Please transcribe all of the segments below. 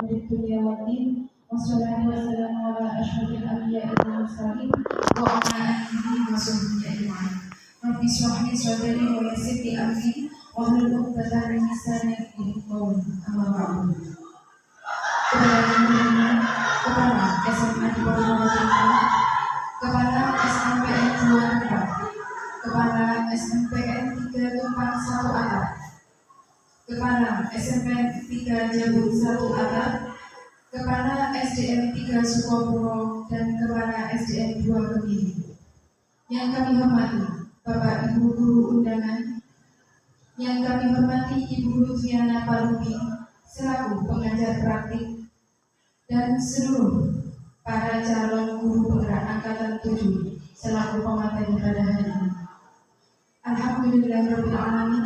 umuri dunya waddin. Wassalatu wassalamu ala asyrafil anbiya'i wal mursalin wa ala alihi wa sahbihi ajma'in. Rabbi shrah li sadri wa yassir li amri wahlul 'uqdatam min lisani yafqahu qawli. Amma ba'du. Kepala SMA di Purwokerto, Kepala SMPN 2 Tumpang, Kepala SMPN 3 Tumpang 1 Atap, Kepala SMPN 3 Jabung 1 Atap, Kepala SDN 3 Sukopuro, dan Kepala SDN 2 Kediri. Yang kami hormati Bapak Ibu Guru Undangan, yang kami hormati Ibu Lutfiana Palupi selaku pengajar praktik, dan seluruh para calon guru penggerak angkatan 7 selaku pemateri pada hari ini. Alhamdulillahirabbil alamin,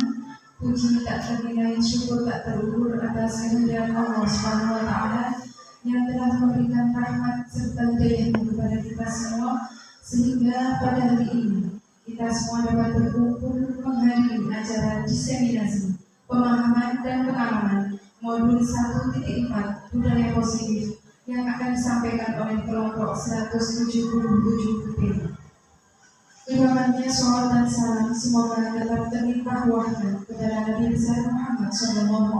puji tak ternilai, syukur tak terukur atas kehadiran Allah Subhanahu wa taala yang telah memberikan rahmat serta hidayah kepada kita semua, sehingga pada hari ini kita semua dapat berkumpul menghadiri acara diseminasi pemahaman dan pengalaman modul 1.4 budaya positif yang akan disampaikan oleh kelompok 177 B. Keduanya sholawat dan salam semoga tetap terlimpah wahyu kepada Nabi besar Muhammad SAW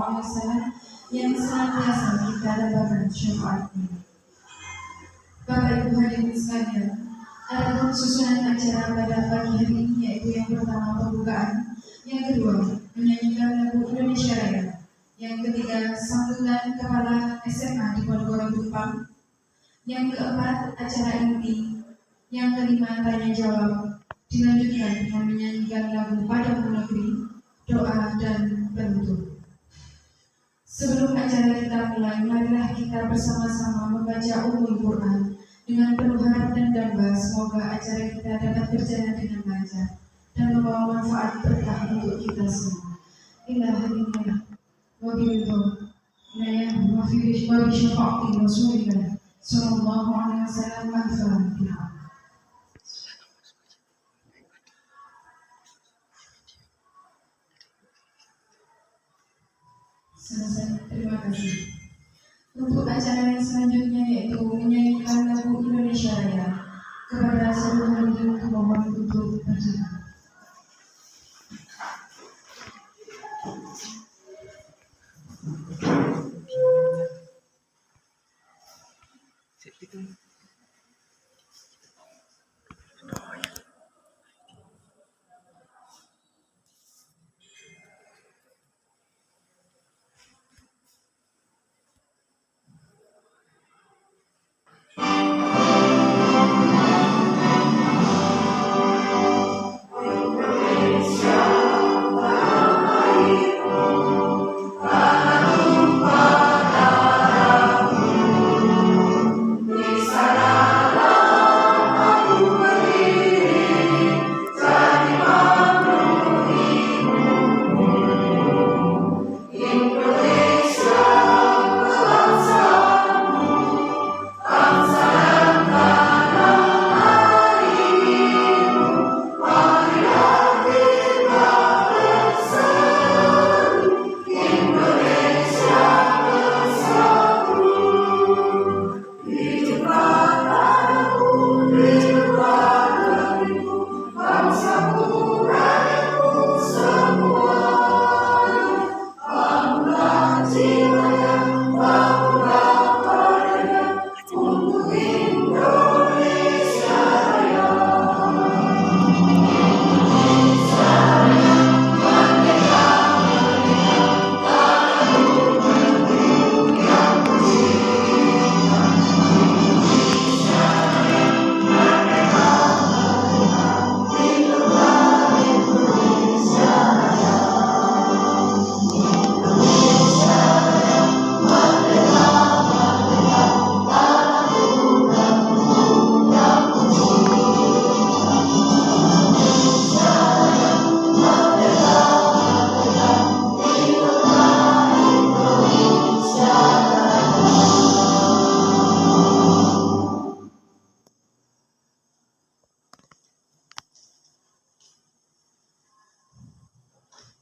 yang senantiasa kita dapatkan syafaatnya. Bapak Ibu hadirin sekalian, adapun susunan acara pada pagi hari ini yaitu yang pertama pembukaan, yang kedua menyanyikan lagu Indonesia Raya, yang ketiga sambutan kepala SMA di Ponorogo Tumpang, yang keempat acara inti, yang kelima tanya jawab, dilanjutkan dengan menyanyikan lagu Padamu Negeri, doa dan penutup. Sebelum acara kita mulai, marilah kita bersama-sama membaca Ummul Quran dengan penuh harap dan damba. Semoga acara kita dapat berjalan dengan lancar dan membawa manfaat berkah untuk kita semua. Alhamdulillah. Wabillahi wa syafa'ati Rasulillah sallallahu alaihi wasallam. Al-Fatihah. Selesai, terima kasih. Untuk acara yang selanjutnya yaitu menyanyikan lagu Indonesia Raya, kepada seluruh hadirin mohon untuk berdiri.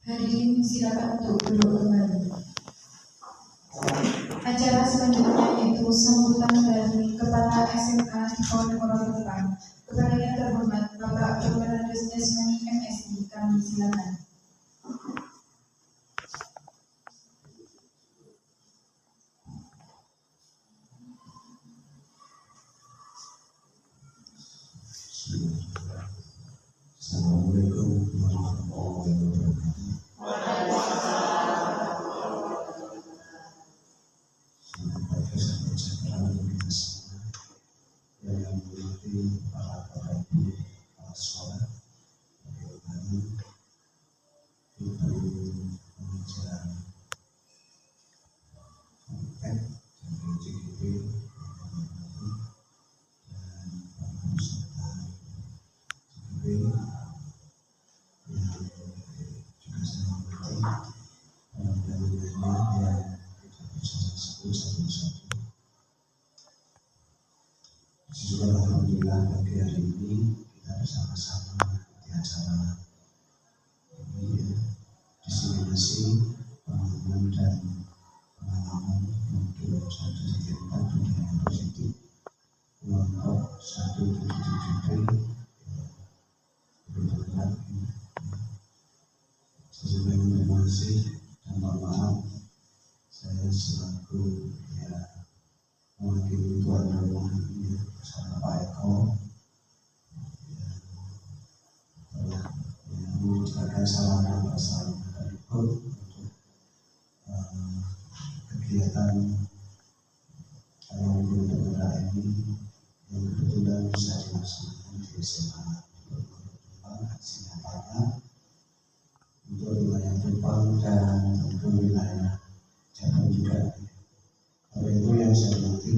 Hadirin silakan untuk duduk kembali. Acara selanjutnya yaitu sambutan dari Kepala SMA di Ponorogo Depan. Kepada yang terhormat Bapak Dr. Andes Desmani MSI, kami silakan. Assalamualaikum warahmatullahi wabarakatuh. Selamat pagi sahabat sejahtera kita semua yang dimuliakan para bapak ibu kepala sekolah, bagaimana ibu pengajar konten dari JGP dan para peserta JGP yang juga saya hormati dan lainnya yang tidak bisa saya sebut satu-satu. Juga alhamdulillah pagi hari ini kita bersama-sama di acara ini ya, diseminasi pemahaman dan pengalaman untuk 1.4 budaya positif kelompok 177B berdekat. Sesuai terima kasih dan mohon maaf saya selaku mewakili tuan rumah ini bersama Pak Eko telah menyediakan sarana prasarana berikut untuk kegiatan yang bergerak ini yang kebetulan bisa dilaksanakan di SMA di Jepang. Aksi nyatanya untuk wilayah Jepang dan tentu wilayah Jepang juga. Oleh itu yang saya hormati,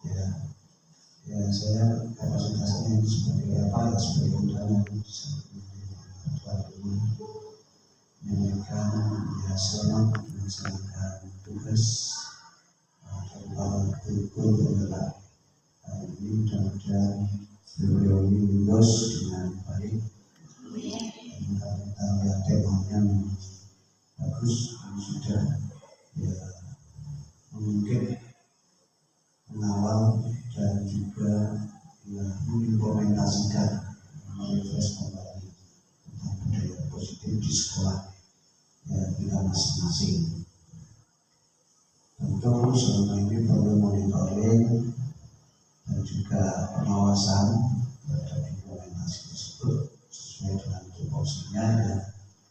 ya saya kapasitasnya sebagai apa ya, sebagai undangan tuan rumah menyampaikan ya selamat melaksanakan tugas dari para guru penggerak hari ini. Mudah-mudahan beliau ini lulus dengan baik. Dan kita lihat temanya memang bagus, sudah ya mungkin mengawal dan juga ya, mengimplementasikan, merefresh kembali tentang budaya positif di sekolah ya, kita masing-masing. Tentu selama ini perlu monitoring dan juga pengawasan terhadap implementasi tersebut sesuai dengan tupoksinya ya.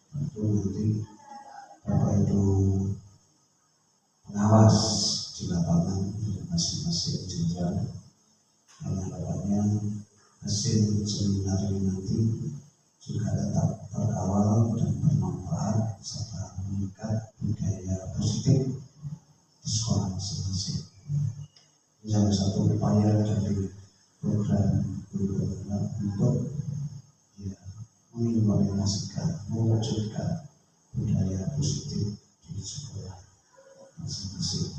Tentu nanti Bapak Ibu pengawas di lapangan dari masing-masing jenjang yang harapannya hasil seminar ini nanti juga tetap terkawal dan bermanfaat serta meningkat budaya positif di sekolah masing-masing. Ini salah satu upaya dari program guru penggerak untuk ya, mengimplementasikan, mewujudkan budaya positif di sekolah masing-masing.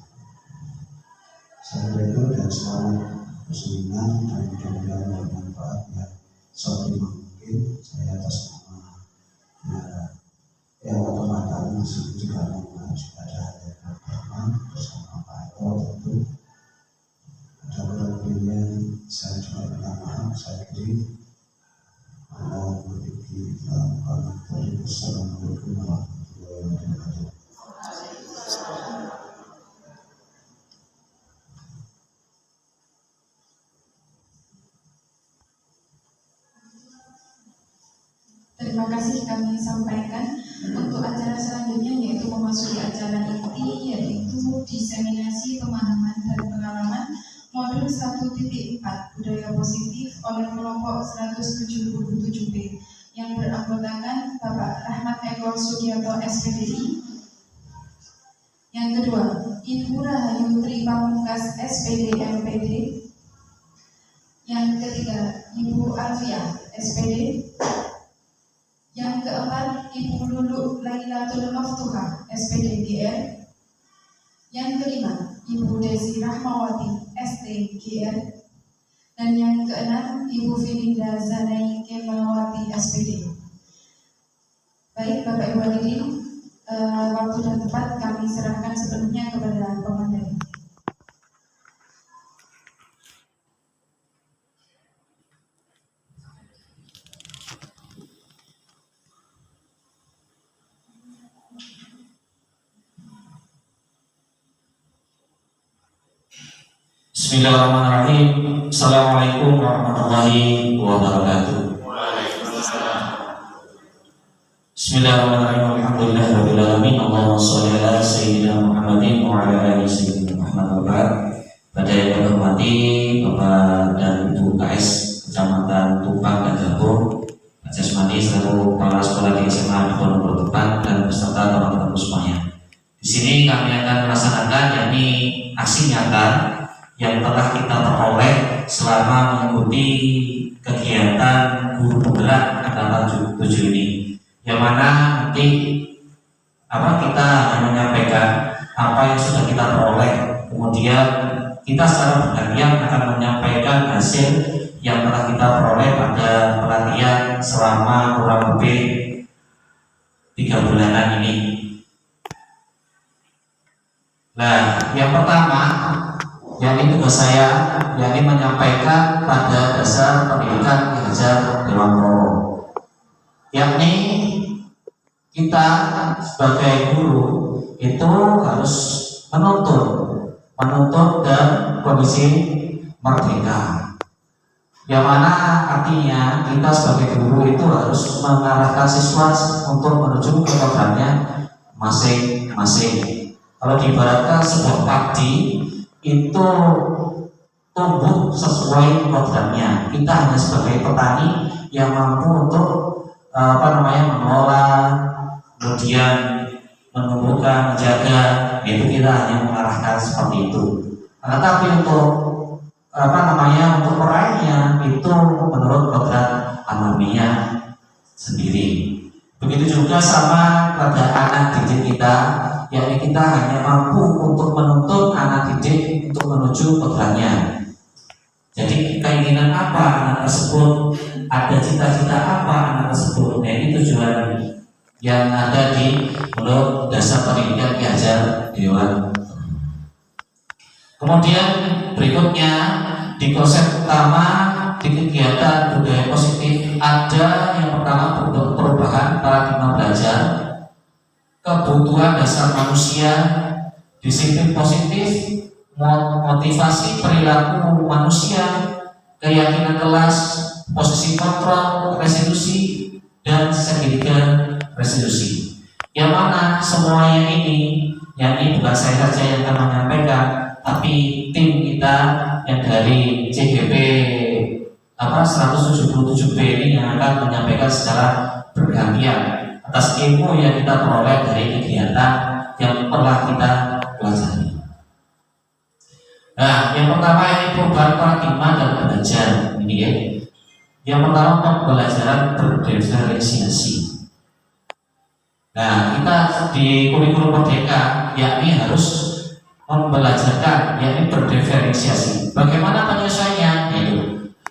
Saya itu dan selamat berseminar dan mudah-mudahan bermanfaat ya seoptimal mungkin. Saya atas nama ya yang otomatis masih juga mohon juga ada yang bersama Pak Eko tentu ada kurang lebihnya saya juga minta maaf. Saya kiri Assalamualaikum warahmatullahi wabarakatuh. Terima kasih kami sampaikan. Untuk acara selanjutnya yaitu memasuki acara inti, yaitu diseminasi pemahaman dan pengalaman modul 1.4 budaya positif oleh kelompok 177B yang beranggotakan Bapak Rahmat Eko Sugiarto SPDI. Yang kedua, Ibu Rahayu Tri Pamungkas SPD MPD. Yang ketiga, Ibu Alfia SPD. Yang keempat, Ibu Lulu Lailatul Maftuha SPD GR. Yang kelima, Ibu Desi Rahmawati STGR. Dan yang keenam, Ibu Filinda Zanai Kemawati SPD. Baik Bapak Ibu hadirin, waktu dan tempat kami serahkan sepenuhnya kepada pemateri. Bismillahirrahmanirrahim. Assalamualaikum warahmatullahi wabarakatuh. Bismillahirrahmanirrahim. Alhamdulillahirabbil alamin. Allahumma shalli ala sayyidina Muhammadin wa ala ali sayyidina Muhammad. Pada yang kami hormati Bapak dan Ibu KS Kecamatan Tumpang dan Jabung, Pak Jasmani selaku kepala sekolah di SMA di Pondok Tumpang dan beserta teman-teman semuanya. Di sini kami akan melaksanakan yakni aksi nyata yang telah kita peroleh selama mengikuti kegiatan guru penggerak angkatan 7 ini, yang mana nanti kita menyampaikan apa yang sudah kita peroleh, kemudian kita secara bergantian akan menyampaikan hasil yang telah kita peroleh pada pelatihan selama kurang lebih 3 bulanan ini. Nah, yang pertama yakni tugas saya yakni menyampaikan pada dasar pendidikan Ki Hajar Dewantoro, yakni kita sebagai guru itu harus menuntut dan kondisi merdeka, yang mana artinya kita sebagai guru itu harus mengarahkan siswa untuk menuju ke programnya masing-masing. Kalau diibaratkan sebuah padi itu tumbuh sesuai programnya. Kita hanya sebagai petani yang mampu untuk mengelola, kemudian menumbuhkan, menjaga, itu kita hanya mengarahkan seperti itu. Tetapi untuk untuk meraihnya itu menurut program alamiah sendiri. Begitu juga sama pada anak didik kita, yakni kita hanya mampu untuk menuntut anak didik untuk menuju programnya. Jadi keinginan apa anak tersebut, ada cita-cita apa anak tersebut, nah ini tujuan yang ada di menurut dasar pendidikan Ki Hajar Dewantoro. Kemudian berikutnya di konsep utama di kegiatan budaya positif ada yang pertama perubahan paradigma belajar, kebutuhan dasar manusia, disiplin positif, motivasi perilaku manusia, keyakinan kelas, posisi kontrol, restitusi, dan segitiga restitusi. Yang mana semuanya ini, yakni bukan saya saja yang akan menyampaikan, tapi tim kita yang dari CGP 177B ini yang akan menyampaikan secara bergantian atas ilmu yang kita peroleh dari kegiatan yang telah kita pelajari. Nah, yang pertama ini perubahan paradigma dan belajar ini ya. Yang pertama pembelajaran berdiferensiasi. Nah, kita di kurikulum Merdeka yakni harus membelajarkan yakni berdiferensiasi. Bagaimana penyelesaiannya?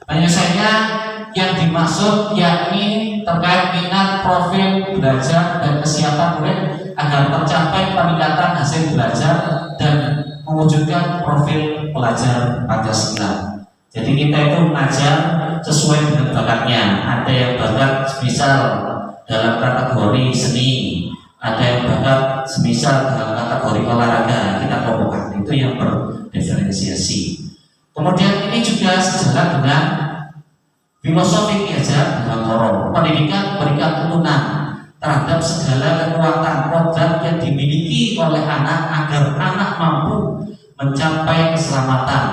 Penyelesaiannya yang dimaksud yakni terkait minat, profil belajar dan kesiapan murid agar tercapai peningkatan hasil belajar dan mewujudkan profil pelajar Pancasila. Jadi kita itu mengajar sesuai dengan bakatnya. Ada yang bakat semisal dalam kategori seni, ada yang bakat semisal dalam kategori olahraga, kita kelompokkan. Itu yang berdiferensiasi. Kemudian ini juga sejalan dengan filosofi Ki Hajar Dewantoro. Pendidikan berikan turunan terhadap segala kekuatan program yang dimiliki oleh anak agar anak mampu mencapai keselamatan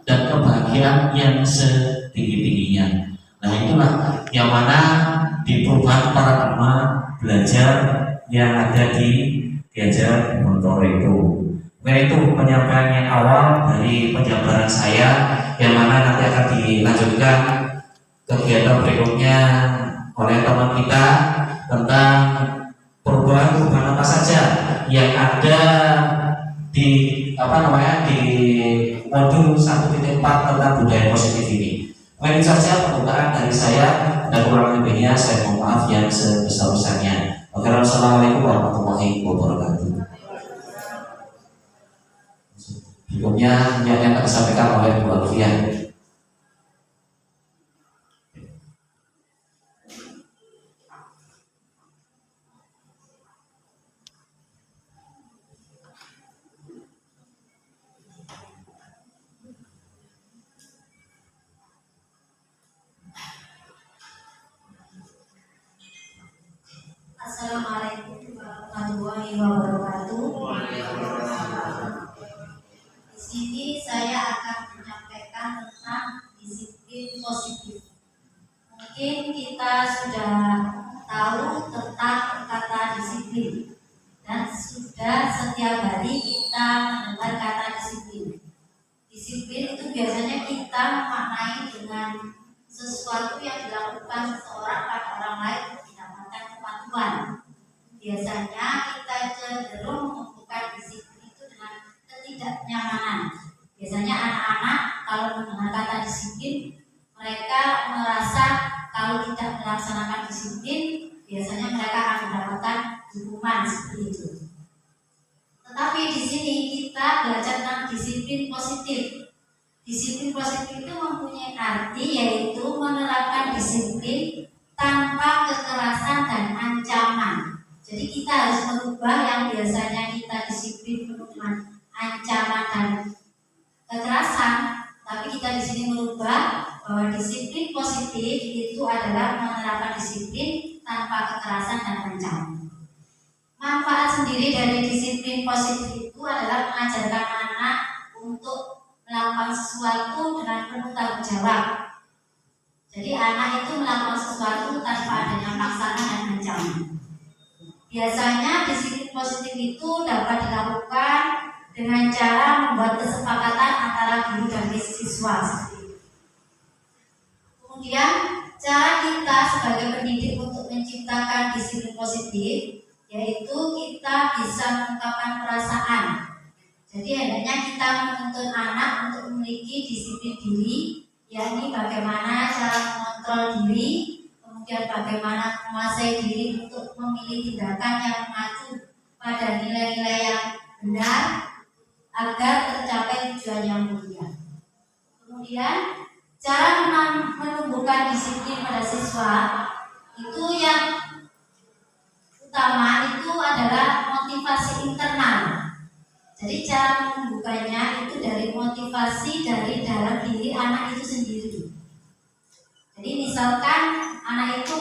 dan kebahagiaan yang setinggi-tingginya. Nah, itulah yang mana di perubahan paradigma belajar yang ada di Ki Hajar Dewantoro itu. Nah, itu penyampaian yang awal dari penjabaran saya, yang mana nanti akan dilanjutkan kegiatan berikutnya oleh teman kita tentang perubahan apa saja yang ada di di modul 1.4 tentang budaya positif ini. Mungkin saja pembukaan dari saya, dan kurang lebihnya saya mohon maaf yang sebesar-besarnya. Oke, assalamualaikum warahmatullahi wabarakatuh. Berikutnya yang akan disampaikan oleh Bu Alfian. Assalamualaikum warahmatullahi wabarakatuh. Di sini saya akan menyampaikan tentang disiplin positif. Mungkin kita sudah tahu tentang kata disiplin dan sudah setiap hari kita mendengar kata disiplin. Disiplin itu biasanya kita memaknai dengan sesuatu yang dilakukan seseorang pada orang lain untuk mendapatkan kepatuhan. Biasanya kita cenderung mengumpulkan disiplin itu dengan ketidaknyamanan. Biasanya anak-anak kalau mendengar kata disiplin, mereka merasa kalau tidak melaksanakan disiplin, biasanya mereka akan mendapatkan hukuman seperti itu. Tetapi di sini kita belajar tentang disiplin positif. Disiplin positif itu mempunyai arti yaitu menerapkan disiplin tanpa kekerasan dan ancaman. Jadi kita harus merubah yang biasanya kita disiplin penuh dengan ancaman dan kekerasan, tapi kita di sini merubah bahwa disiplin positif itu adalah menerapkan disiplin tanpa kekerasan dan ancaman. Manfaat sendiri dari disiplin positif itu adalah mengajarkan anak untuk melakukan sesuatu dengan penuh tanggung jawab. Jadi anak itu melakukan sesuatu tanpa adanya paksaan dan ancaman. Biasanya disiplin positif itu dapat dilakukan dengan cara membuat kesepakatan antara guru dan siswa. Kemudian cara kita sebagai pendidik untuk menciptakan disiplin positif yaitu kita bisa mengungkapkan perasaan. Jadi hendaknya kita menuntun anak untuk memiliki disiplin diri, yakni bagaimana cara mengontrol diri, kemudian bagaimana menguasai diri untuk memilih tindakan yang mengacu pada nilai-nilai yang benar agar tercapai tujuan yang mulia. Kemudian cara menumbuhkan disiplin pada siswa itu yang utama itu adalah motivasi internal. Jadi cara menumbuhkannya itu dari motivasi dari dalam diri anak itu sendiri. Jadi misalkan anak itu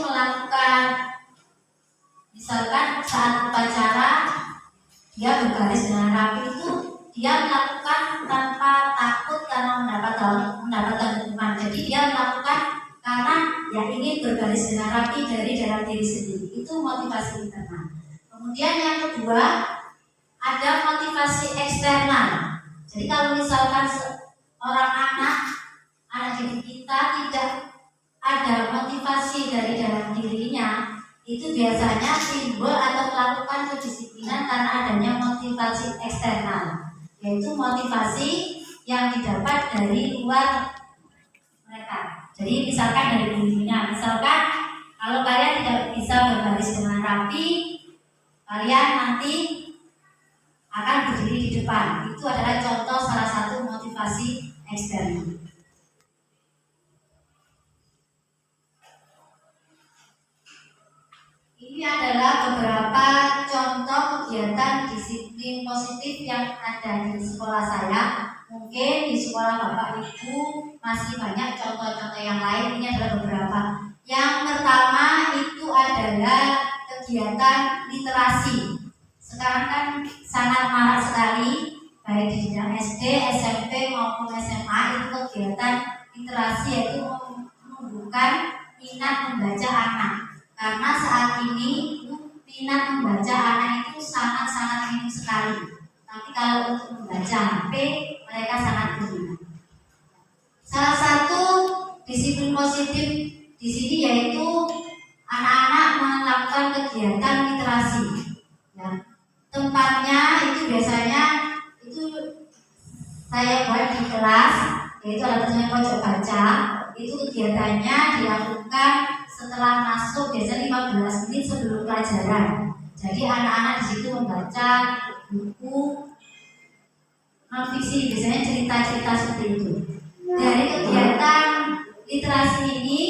misalkan saat upacara dia berbaris dengan rapi itu dia melakukan tanpa takut karena mendapatkan hukuman. Jadi dia melakukan karena yang ingin berbaris dengan rapi dari dalam diri sendiri. Itu motivasi internal. Kemudian yang kedua ada motivasi eksternal. Jadi kalau misalkan seorang anak didik kita tidak ada motivasi dari dalam dirinya, itu biasanya timbul atau melakukan kedisiplinan karena adanya motivasi eksternal, yaitu motivasi yang didapat dari luar mereka. Jadi misalkan dari dirinya, misalkan kalau kalian tidak bisa berbaris dengan rapi, kalian nanti akan berdiri di depan. Itu adalah contoh salah satu motivasi eksternal. Ini adalah beberapa contoh kegiatan disiplin positif yang ada di sekolah saya. Mungkin di sekolah Bapak Ibu masih banyak contoh-contoh yang lain. Ini adalah beberapa. Yang pertama itu adalah kegiatan literasi. Sekarang kan sangat marak sekali, baik di jenjang SD, SMP maupun SMA itu kegiatan literasi, yaitu menumbuhkan minat membaca anak. Karena saat ini minat membaca anak itu sangat-sangat minim sekali. Tapi kalau untuk membaca HP mereka sangat berminat. Salah satu disiplin positif di sini yaitu anak-anak melakukan kegiatan literasi. Ya. Tempatnya itu biasanya itu saya buat di kelas, yaitu ada pojok baca. Itu kegiatannya dilakukan setelah masuk biasanya 15 menit sebelum pelajaran. Jadi anak-anak di situ membaca buku non fiksi, biasanya cerita-cerita seperti itu. Dari kegiatan literasi ini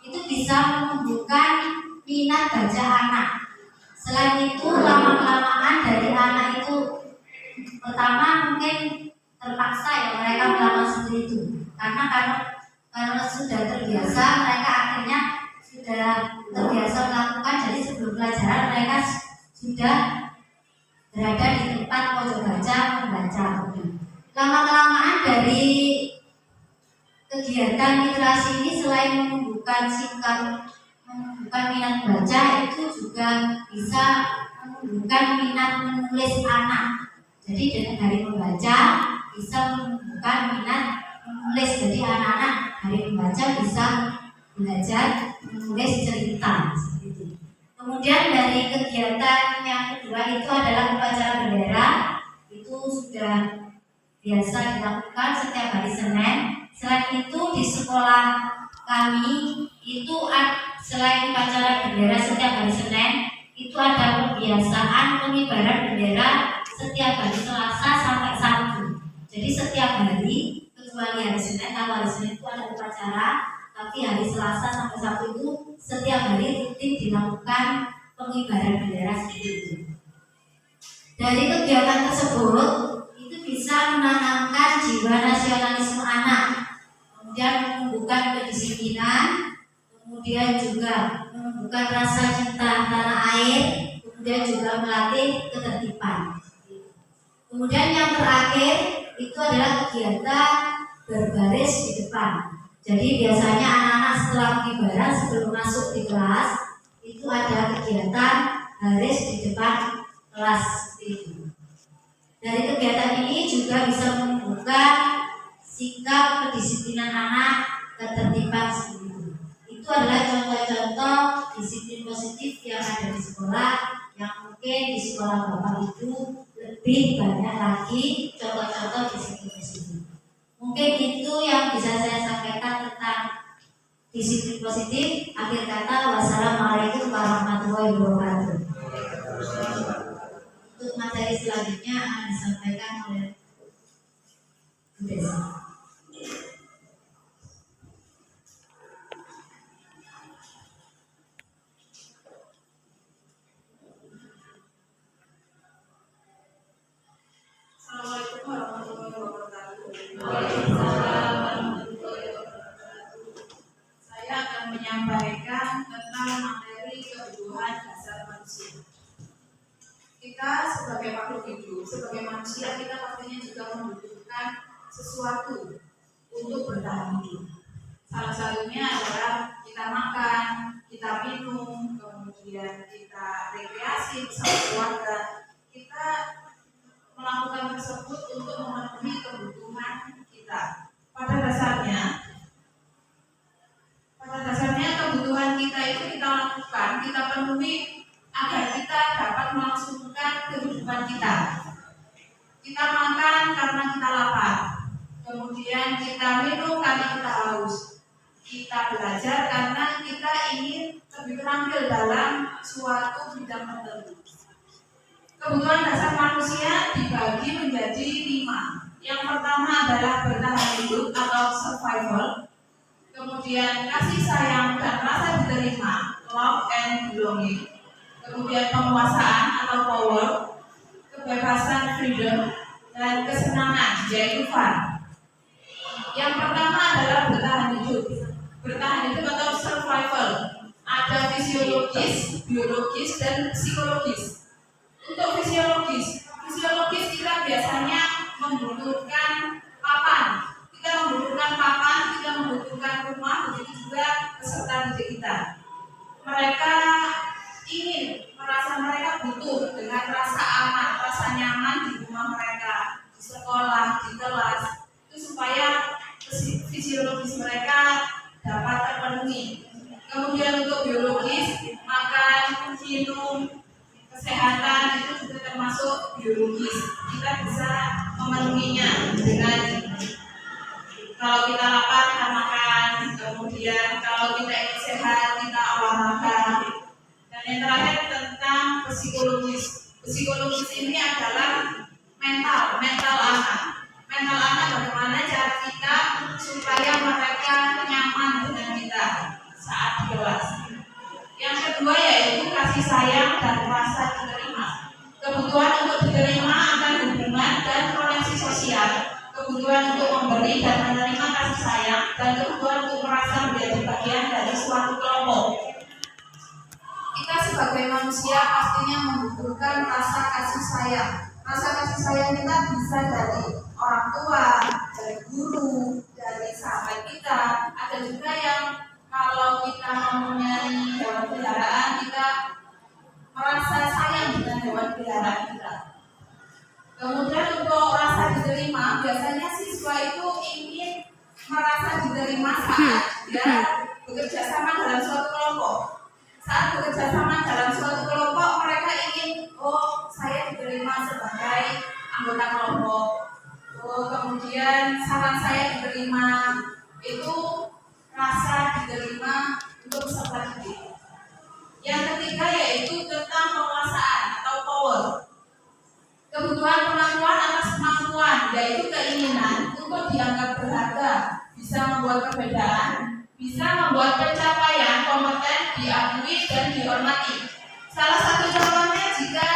itu bisa menumbuhkan minat baca anak. Selain itu lama-kelamaan dari anak itu pertama mungkin terpaksa ya mereka melakukan seperti itu karena sudah terbiasa, mereka akhirnya sudah terbiasa melakukan. Jadi sebelum pelajaran mereka sudah berada di tempat pojok baca membaca. Lama-kelamaan dari kegiatan literasi ini selain menumbuhkan minat baca, itu juga bisa menumbuhkan minat menulis anak. Jadi dari membaca bisa menumbuhkan minat menulis. Jadi anak-anak dari membaca bisa belajar menulis cerita seperti itu. Kemudian dari kegiatan yang kedua itu adalah upacara bendera. Itu sudah biasa dilakukan setiap hari Senin. Selain itu di sekolah kami itu selain upacara bendera setiap hari Senin, itu ada kebiasaan pengibaran bendera setiap hari Selasa sampai Sabtu. Jadi setiap hari kecuali hari Senin, kalau hari Senin itu ada upacara, tapi hari Selasa sampai Sabtu itu setiap hari rutin dilakukan pengibaran bendera seperti itu. Dari kegiatan tersebut itu bisa menanamkan jiwa nasionalisme anak, kemudian menumbuhkan kedisiplinan, kemudian juga menumbuhkan rasa cinta tanah air, kemudian juga melatih ketertiban. Kemudian yang terakhir itu adalah kegiatan berbaris di depan. Jadi biasanya anak-anak setelah pengibaran sebelum masuk di kelas itu ada kegiatan baris di depan kelas seperti itu. Dari kegiatan ini juga bisa menumbuhkan sikap kedisiplinan anak, ketertiban seperti itu. Itu adalah contoh-contoh disiplin positif yang ada di sekolah, yang mungkin di sekolah Bapak Ibu lebih banyak lagi contoh-contoh disiplin positif. Mungkin itu yang bisa saya sampaikan tentang disiplin positif. Akhir kata, wassalamualaikum warahmatullahi wabarakatuh. Untuk materi selanjutnya akan disampaikan oleh Bu Desi. Assalamualaikum warahmatullahi wabarakatuh. Saya akan menyampaikan tentang materi kebutuhan dasar manusia. Kita sebagai makhluk hidup, sebagai manusia, kita pastinya juga membutuhkan sesuatu untuk bertahan hidup. Salah satunya adalah kita makan, kita minum, kemudian kita rekreasi bersama keluarga. Kita melakukan tersebut untuk memenuhi kebutuhan kita. Pada dasarnya kebutuhan kita itu kita lakukan, kita penuhi agar kita dapat melangsungkan kehidupan kita. Kita makan karena kita lapar, kemudian kita minum karena kita haus. Kita belajar karena kita ingin lebih terampil dalam suatu bidang tertentu. Kebutuhan dasar manusia dibagi menjadi 5. Yang pertama adalah bertahan hidup atau survival. Kemudian kasih sayang dan rasa diterima, love and belonging. Kemudian penguasaan atau power, kebebasan freedom, dan kesenangan yaitu fun. Yang pertama adalah bertahan hidup. Bertahan hidup atau survival. Ada fisiologis, biologis, dan psikologis. Untuk fisiologis kita biasanya membutuhkan papan. Kita membutuhkan rumah, begitu juga peserta didik kita. Mereka mereka butuh dengan rasa aman, rasa nyaman di rumah mereka, di sekolah, di kelas, itu supaya fisiologis mereka dapat terpenuhi. Kemudian untuk biologis, makan, minum, kesehatan itu juga termasuk biologis. Kita bisa memenuhinya dengan kalau kita lapar kita makan, kemudian kalau kita ingin sehat kita Yang terakhir tentang psikologis. Psikologis ini adalah mental anak. Mental anak bagaimana cara kita supaya mereka nyaman dengan kita saat di kelas. Yang kedua yaitu kasih sayang dan rasa diterima. Kebutuhan untuk diterima akan hubungan dan koneksi sosial. Kebutuhan untuk memberi dan menerima kasih sayang dan kebutuhan untuk merasa menjadi bagian dari suatu kelompok. Kita sebagai manusia pastinya membutuhkan rasa kasih sayang. Rasa kasih sayang kita bisa dari orang tua, dari guru, dari sahabat kita. Ada juga yang kalau kita mempunyai hewan peliharaan, kita merasa sayang dengan hewan peliharaan kita. Kemudian untuk rasa diterima, biasanya siswa itu ingin merasa diterima saat dia bekerja sama dalam suatu kelompok. Saat bekerja sama dalam suatu kelompok, mereka ingin, oh saya diterima sebagai anggota kelompok. Oh kemudian saran saya diterima, itu rasa diterima untuk peserta didik. Yang ketiga yaitu tentang penguasaan atau power. Kebutuhan pengakuan atas kemampuan, yaitu keinginan untuk dianggap berharga, bisa membuat perbedaan, bisa membuat pencapaian kompeten diakui dan dihormati. Salah satu contohnya jika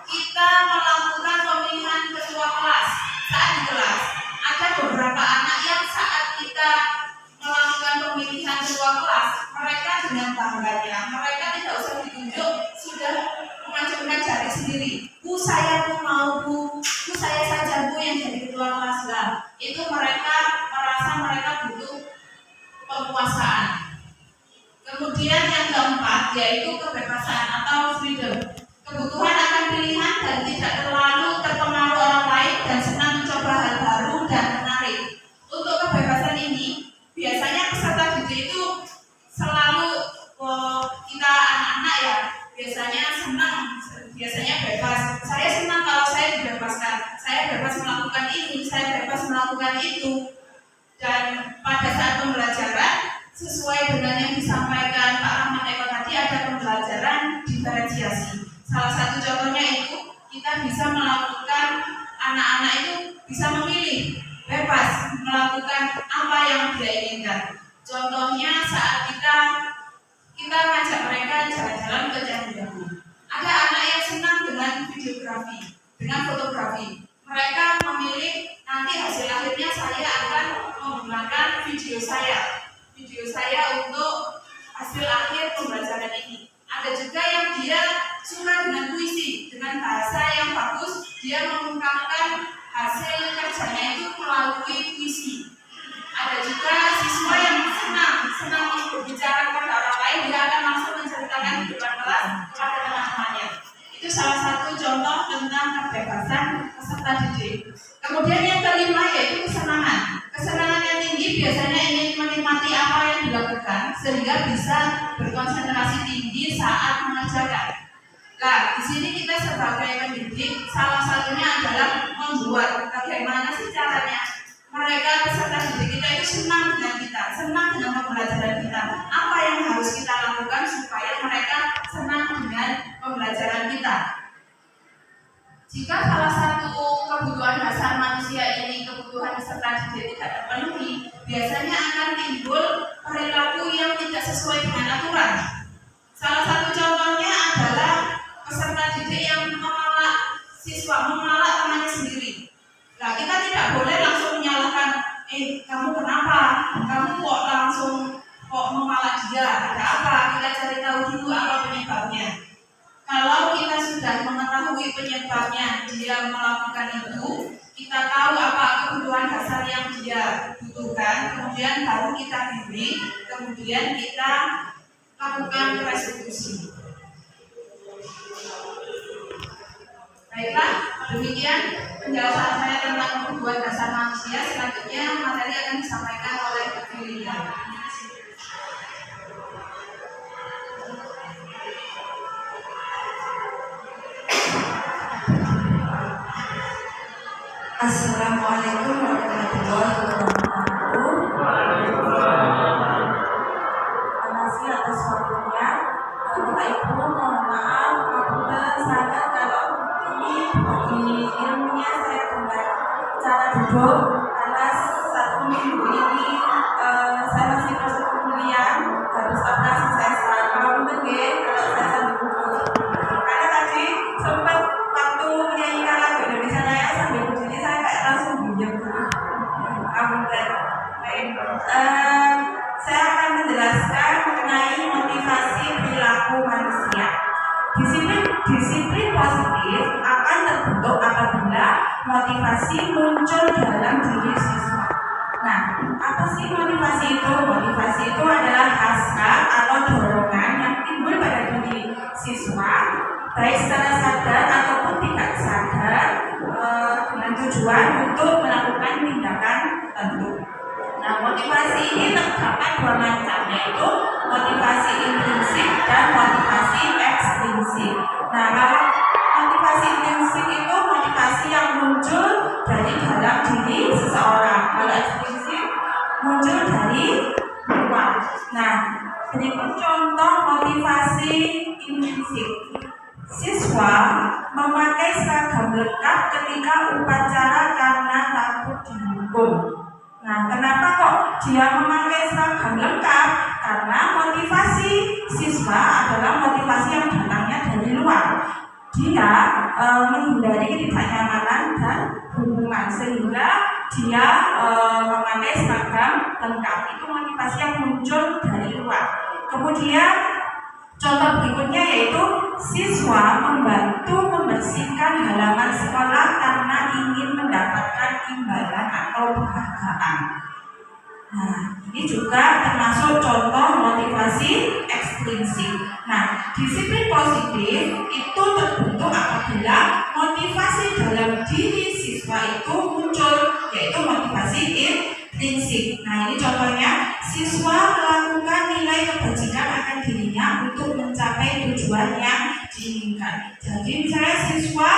kita melakukan pemilihan ketua kelas. Saat di kelas ada beberapa anak yang saat kita melakukan pemilihan ketua kelas, mereka dengan bangganya, mereka tidak usah ditunjuk, sudah mengacungkan jari sendiri. Bu, saya pun mau bu saya saja bu yang jadi ketua kelas lah. Itu mereka merasa mereka butuh penguasaan. Kemudian yang keempat yaitu kebebasan atau freedom. Kebutuhan akan pilihan dan tidak terlalu terpengaruh orang lain dan senang mencoba hal baru dan menarik. Untuk kebebasan ini biasanya peserta didik itu selalu kita anak-anak ya biasanya senang, biasanya bebas. Saya senang kalau saya dibebaskan. Saya bebas melakukan ini, saya bebas melakukan itu. Dan pada saat pembelajaran sesuai dengan yang disampaikan Pak Rahmat Eko tadi, ada pembelajaran diferensiasi. Salah satu contohnya itu kita bisa melakukan, anak-anak itu bisa memilih bebas melakukan apa yang dia inginkan. Contohnya saat kita ngajak mereka jalan-jalan ke Candi. Ada anak yang senang dengan videografi, dengan fotografi. Mereka memilih nanti hasil akhirnya saya akan menggunakan video saya untuk hasil akhir pembelajaran ini. Ada juga yang dia suka dengan puisi, dengan bahasa yang bagus, dia mengungkapkan hasil kerjanya itu melalui puisi. Ada juga siswa yang senang berbicara kepada orang lain, dia akan langsung menceritakan di depan kelas kepada teman-temannya. Itu salah satu contoh tentang kebebasan peserta didik. Kemudian yang kelima yaitu kesenangan. Kesenangan yang tinggi biasanya ingin menikmati apa yang dilakukan sehingga bisa berkonsentrasi tinggi saat mengerjakan. Nah, di sini kita sebagai pendidik salah satunya adalah membuat bagaimana sih caranya mereka peserta didik kita itu senang dengan kita, senang dengan pembelajaran kita. Apa yang harus kita lakukan supaya mereka senang dengan pembelajaran kita? Jika salah satu kebutuhan dasar manusia ini, kebutuhan peserta didik tidak terpenuhi, biasanya akan timbul perilaku yang tidak sesuai dengan aturan. Salah satu contohnya adalah peserta didik yang menolak siswa, menolak temannya sendiri. Nah, kita tidak boleh langsung menyalahkan, kamu kenapa? Kamu kok menolak dia? Ada apa? Kita cari tahu dulu apa penyebabnya. Kalau kita sudah mengetahui penyebabnya dia melakukan itu, kita tahu apa kebutuhan dasar yang dia butuhkan, kemudian baru kita bimbing, kemudian kita lakukan restitusi. Baiklah, demikian penjelasan saya tentang kebutuhan dasar manusia. Selanjutnya materi akan disampaikan oleh Bu Filia. Assalamualaikum warahmatullahi wabarakatuh. Terima kasih atas waktunya. Bapak Ibu, ini saya masih proses pemulihan, habis operasi sesar. Kalau saya sambil berdiri, karena tadi sempat waktu menyanyikan lagu Indonesia Raya sambil berdiri saya kayak langsung buyar. Baik, saya akan menjelaskan mengenai motivasi perilaku manusia. Disiplin positif akan terbentuk apabila motivasi muncul dalam diri siswa. Nah, apa sih motivasi itu? Motivasi itu adalah hasrat atau dorongan yang timbul pada diri siswa, baik secara sadar ataupun tidak sadar, dengan tujuan untuk melakukan tindakan tertentu. Nah, motivasi ini terdapat dua macam, yaitu motivasi intrinsik dan motivasi ekstrinsik. Nah, kalau motivasi intrinsik itu motivasi yang muncul dari dalam diri seseorang. Kalau ekstrinsik muncul dari luar. Nah, berikut contoh motivasi intrinsik. Siswa memakai seragam lengkap ketika upacara karena takut dihukum. Nah, kenapa kok dia memakai seragam lengkap? Karena motivasi siswa adalah motivasi yang datangnya dari luar. Dia menghindari ketidaknyamanan dan hukuman, sehingga dia memakai seragam lengkap. Itu motivasi yang muncul dari luar. Kemudian contoh berikutnya yaitu siswa membantu membersihkan halaman sekolah karena ingin mendapatkan imbalan atau penghargaan. Nah, ini juga termasuk contoh motivasi ekstrinsik. Nah, disiplin positif itu terbentuk apabila motivasi dalam diri siswa itu muncul, yaitu motivasi intrinsik. Nah, ini contohnya, siswa melakukan nilai kebajikan akan dirinya untuk mencapai tujuan yang diinginkan. Jadi misalnya siswa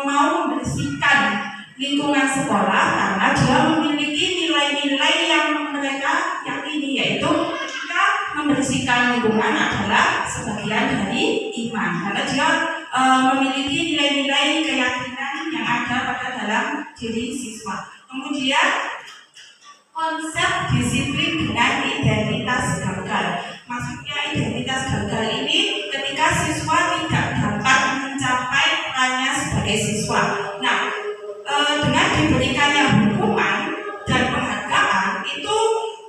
mau membersihkan lingkungan sekolah karena dia memiliki nilai-nilai yang mereka yakini, yaitu ketika membersihkan lingkungan adalah sebagian dari iman, karena dia memiliki nilai-nilai keyakinan yang ada pada dalam diri siswa. Kemudian konsep disiplin dengan identitas gagal. Maksudnya identitas gagal ini ketika siswa tidak dapat mencapai perannya sebagai siswa. Nah, dengan diberikannya hukuman dan penghargaan itu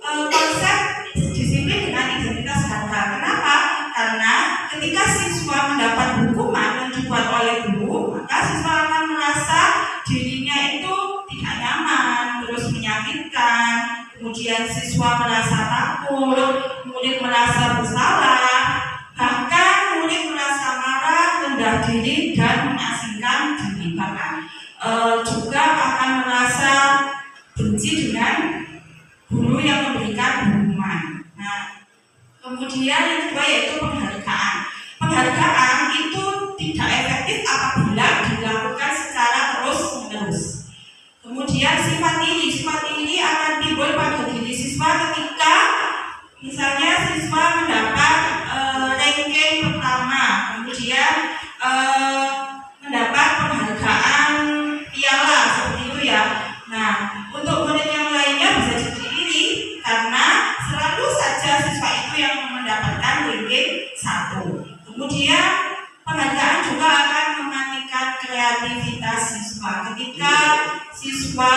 konsep disiplin dengan identitas gagal. Kenapa? Karena ketika siswa mendapat hukuman yang dibuat oleh guru, maka siswa akan merasa dirinya itu tidak nyaman, terus menyakitkan. Kemudian siswa merasa takut, murid merasa bersalah, bahkan murid merasa marah, rendah diri, dan mengasingkan diri. Bahkan juga akan merasa benci dengan guru yang memberikan hukuman. Nah, kemudian yang kedua yaitu penghargaan. Penghargaan itu tidak efektif apabila dilakukan secara terus-menerus. Kemudian sifat ini akan timbul pada diri siswa ketika misalnya siswa mendapat ranking pertama, kemudian mendapat penghargaan piala seperti itu ya. Nah, untuk murid yang lainnya bisa jadi iri karena selalu saja siswa itu yang mendapatkan ranking 1. Kemudian penghargaan juga akan mematikan kreativitas siswa. Ketika siswa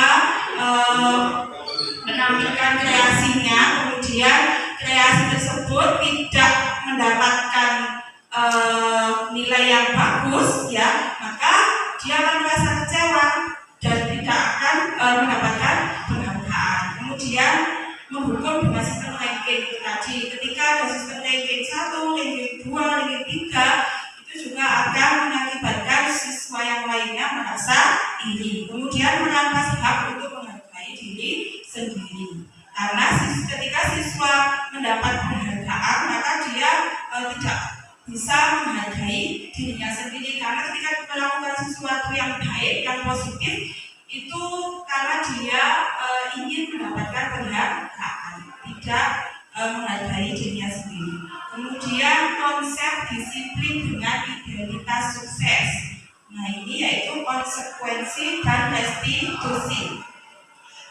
menampilkan kreasinya, kemudian kreasi tersebut tidak mendapatkan nilai yang bagus, ya, maka dia akan merasa kecewa dan tidak akan mendapatkan penghargaan. Kemudian menghukum dengan sistem ranking tadi. Ketika ada sistem ranking 1, ranking 2, ranking 3, itu juga akan mengakibatkan siswa yang lainnya merasa iri. Kemudian merampas hak untuk menghargai diri sendiri. Karena ketika siswa mendapat penghargaan, maka dia tidak bisa menghargai dirinya sendiri. Karena ketika melakukan sesuatu yang baik, yang positif, itu karena dia ingin mendapatkan penghargaan, tidak menghargai dirinya sendiri. Kemudian konsep disiplin dengan identitas sukses. Nah, ini yaitu konsekuensi dan restitusi.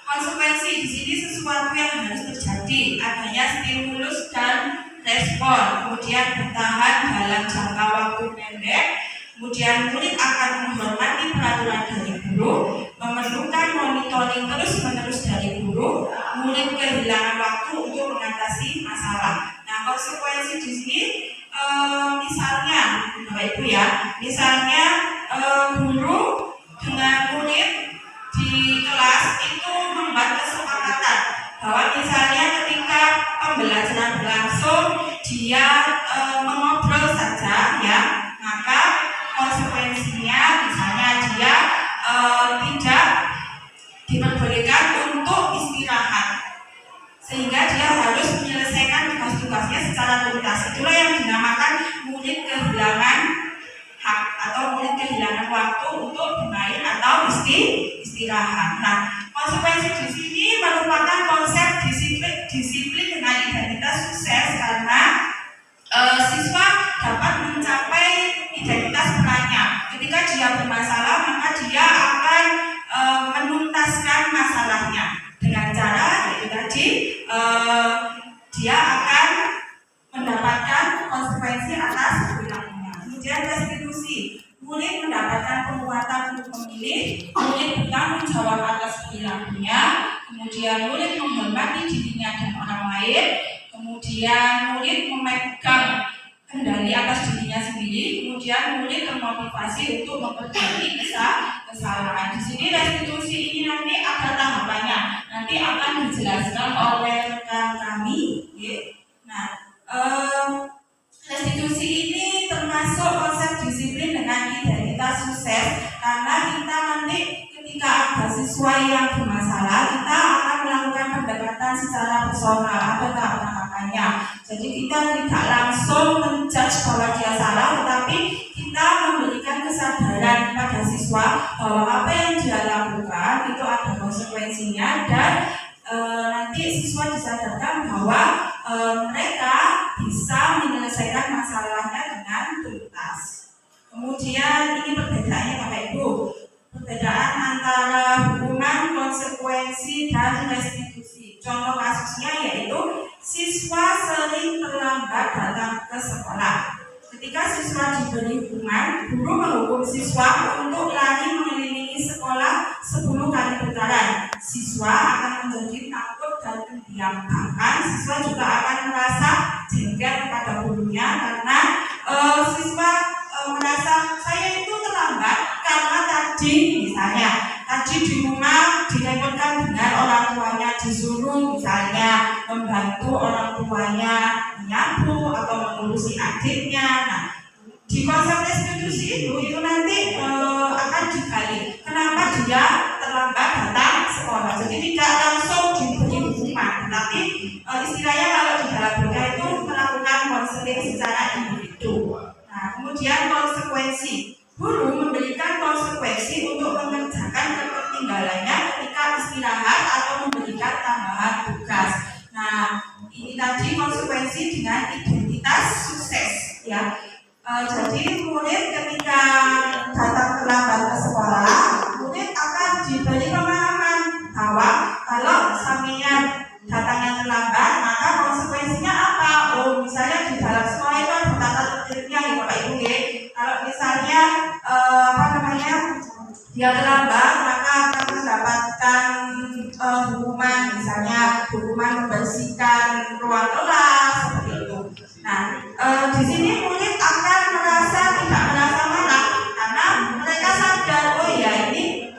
Konsekuensi konsekuensi di sini sesuatu yang harus terjadi, adanya stimulus dan respon, kemudian bertahan dalam jangka waktu pendek, kemudian murid akan menghormati peraturan dari guru, memerlukan monitoring terus-menerus dari guru, murid kehilangan waktu untuk mengatasi masalah. Nah, konsekuensi di sini misalnya, Bapak Ibu ya, misalnya guru dengan murid di kelas itu membuat kesepakatan bahwa misalnya ketika pembelajaran berlangsung dia mengobrol saja ya, maka konsekuensinya misalnya dia tidak diperbolehkan untuk istirahat, sehingga dia harus menyelesaikan tugas-tugasnya secara tuntas. Itulah yang dinamakan murid kehilangan hak atau murid kehilangan waktu untuk bermain atau istirahat. Nah, konsekuensi di sini merupakan konsep disiplin dengan identitas sukses, karena siswa dapat mencapai identitas perannya. Ketika dia bermasalah, maka dia akan menuntaskan masalahnya dengan cara yaitu tadi dia akan mendapatkan konsekuensi atas perilakunya. Kemudian restitusi, murid mendapatkan penguatan untuk memilih, murid bertanggung jawab atas perilakunya, kemudian murid menghormati dirinya dan orang lain, kemudian murid memegang kendali atas dirinya sendiri, kemudian murid termotivasi untuk memperbaiki kesalahan. Di sini restitusi ini nanti ada tahapannya, nanti akan dijelaskan oleh rekan kami. Nah, restitusi ini termasuk konsep disiplin dengan identitas sukses, karena kita nanti ketika ada siswa yang bermasalah, kita akan melakukan pendekatan secara personal, ada tahapannya. Jadi kita tidak langsung menjudge bahwa dia salah, tetapi kita memberikan kesadaran pada siswa bahwa apa yang dia lakukan itu ada konsekuensinya, dan nanti siswa disadarkan bahwa mereka bisa menyelesaikan masalahnya dengan tuntas. Kemudian ini perbedaannya Bapak Ibu, perbedaan antara hukuman, konsekuensi, dan restitusi. Contoh kasusnya yaitu siswa sering terlambat datang ke sekolah. Ketika siswa diberi hukuman, guru menghukum siswa untuk lari mengelilingi sekolah 10 kali putaran. Siswa akan menjadi takut dan pendiam. Bahkan siswa juga akan merasa jengkel kepada gurunya, karena siswa merasa saya itu terlambat karena tadi misalnya di rumah direpotkan dengan orang tuanya, disuruh misalnya membantu orang tuanya menyapu atau mengurusi adiknya. Nah, di konsep restitusi itu nanti akan digali kenapa dia terlambat datang sekolah. Jadi tidak langsung diberi hukuman, tapi istilahnya kalau di dalam BK itu melakukan konseling secara individu. Nah, kemudian konsekuensi, guru memberikan konsekuensi untuk mengerjakan ketertinggalannya ketika istirahat atau memberikan tambahan tugas. Nah, ini tadi konsekuensi dengan identitas sukses ya. Jadi murid ketika datang terlambat ke sekolah, murid akan diberi pemahaman bahwa kalau sampeyan datangnya terlambat, maka konsekuensinya apa? Oh, misalnya di dalam sekolah itu ada tata tertibnya ya Bapak Ibu ya. Kalau misalnya dia terlambat, maka akan mendapatkan hukuman, misalnya hukuman membersihkan ruang kelas seperti itu. Nah, di sini murid akan merasa tidak merasa marah, karena mereka sadar oh ya ini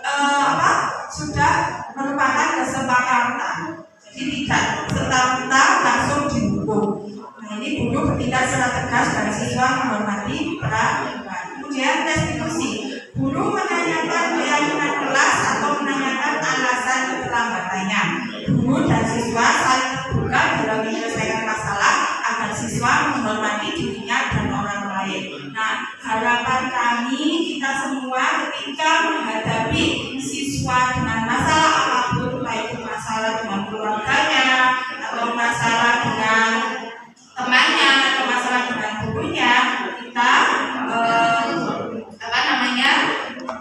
sudah merupakan kesepakatan. Jadi tidak serta-merta langsung dihukum. Nah, ini guru bertindak secara tegas dan siswa menghormati peraturan. Kemudian restitusi, guru menanyakan keyakinan kelas atau menanyakan alasan keterlambatannya. Guru dan siswa saling terbuka dalam menyelesaikan masalah agar siswa menghormati dirinya dan orang lain. Nah, harapan kami kita semua ketika menghadapi siswa dengan masalah apapun, baik itu masalah dengan keluarganya atau masalah dengan temannya atau masalah dengan gurunya, kita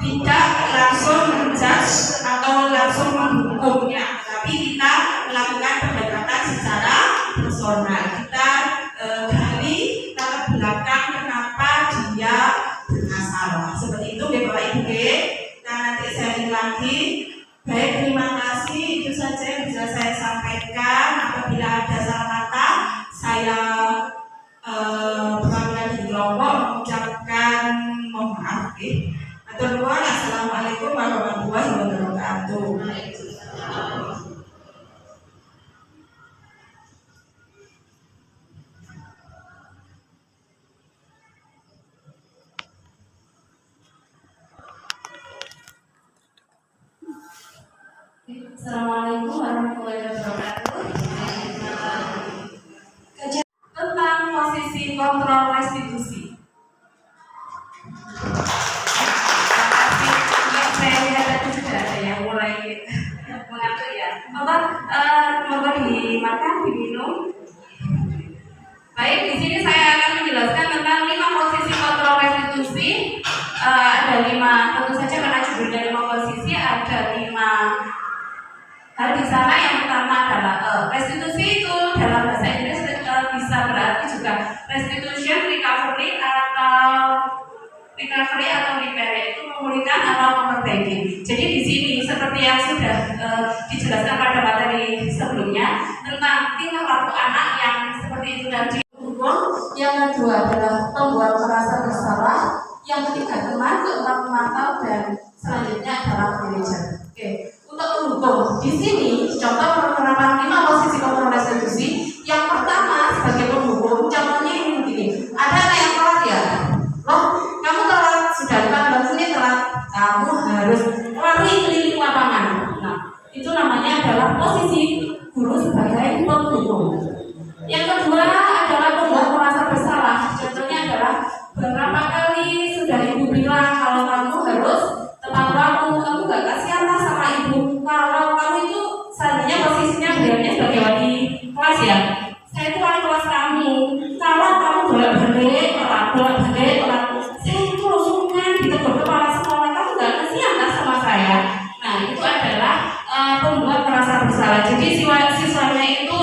tidak langsung menjudge atau langsung menghukumnya, tapi Assalamualaikum warahmatullahi wabarakatuh. Tentang posisi kontrol restitusi. Saya lihat tadi sudah ada yang mulai mengatur ya. Moga dimakan, diminum. Baik, di sini saya akan menjelaskan tentang 5 posisi kontrol restitusi. Ada 5, tentu saja karena judulnya 5 posisi, ada 5 hal di sana. Yang pertama adalah restitusi itu dalam bahasa Inggris bisa berarti juga restitution, recovery atau repair, itu memulihkan atau memperbaiki. Jadi di sini seperti yang sudah dijelaskan pada materi sebelumnya tentang tingkah laku anak yang seperti itu tadi. Yang kedua adalah membuat merasa bersalah. Yang ketiga teman, keempat memantau, dan selanjutnya adalah manajer. Oke, untuk mendukung di sini contoh penerapan 5 posisi kontrol restitusi. Yang pertama sebagai penghukum, contohnya ini begini. Ada anak yang telat ya, loh kamu telat sudah 15 menit telat, kamu harus lari keliling lapangan. Nah, itu namanya adalah posisi guru sebagai penghukum. Yang kedua adalah membuat merasa bersalah. Contohnya adalah beberapa kali sudah ibu bilang kalau kamu harus tepat waktu, kamu gak kasihan lah sama ibu. Kalau kamu itu seandainya posisinya beliaunya sebagai wali kelas ya, saya itu wali kelas kamu. Kalau kamu bolak-balik telat, saya itu langsungkan ditegur kepala sekolah, kamu gak kasihan lah sama saya. Nah, itu adalah membuat merasa bersalah. Jadi siswanya itu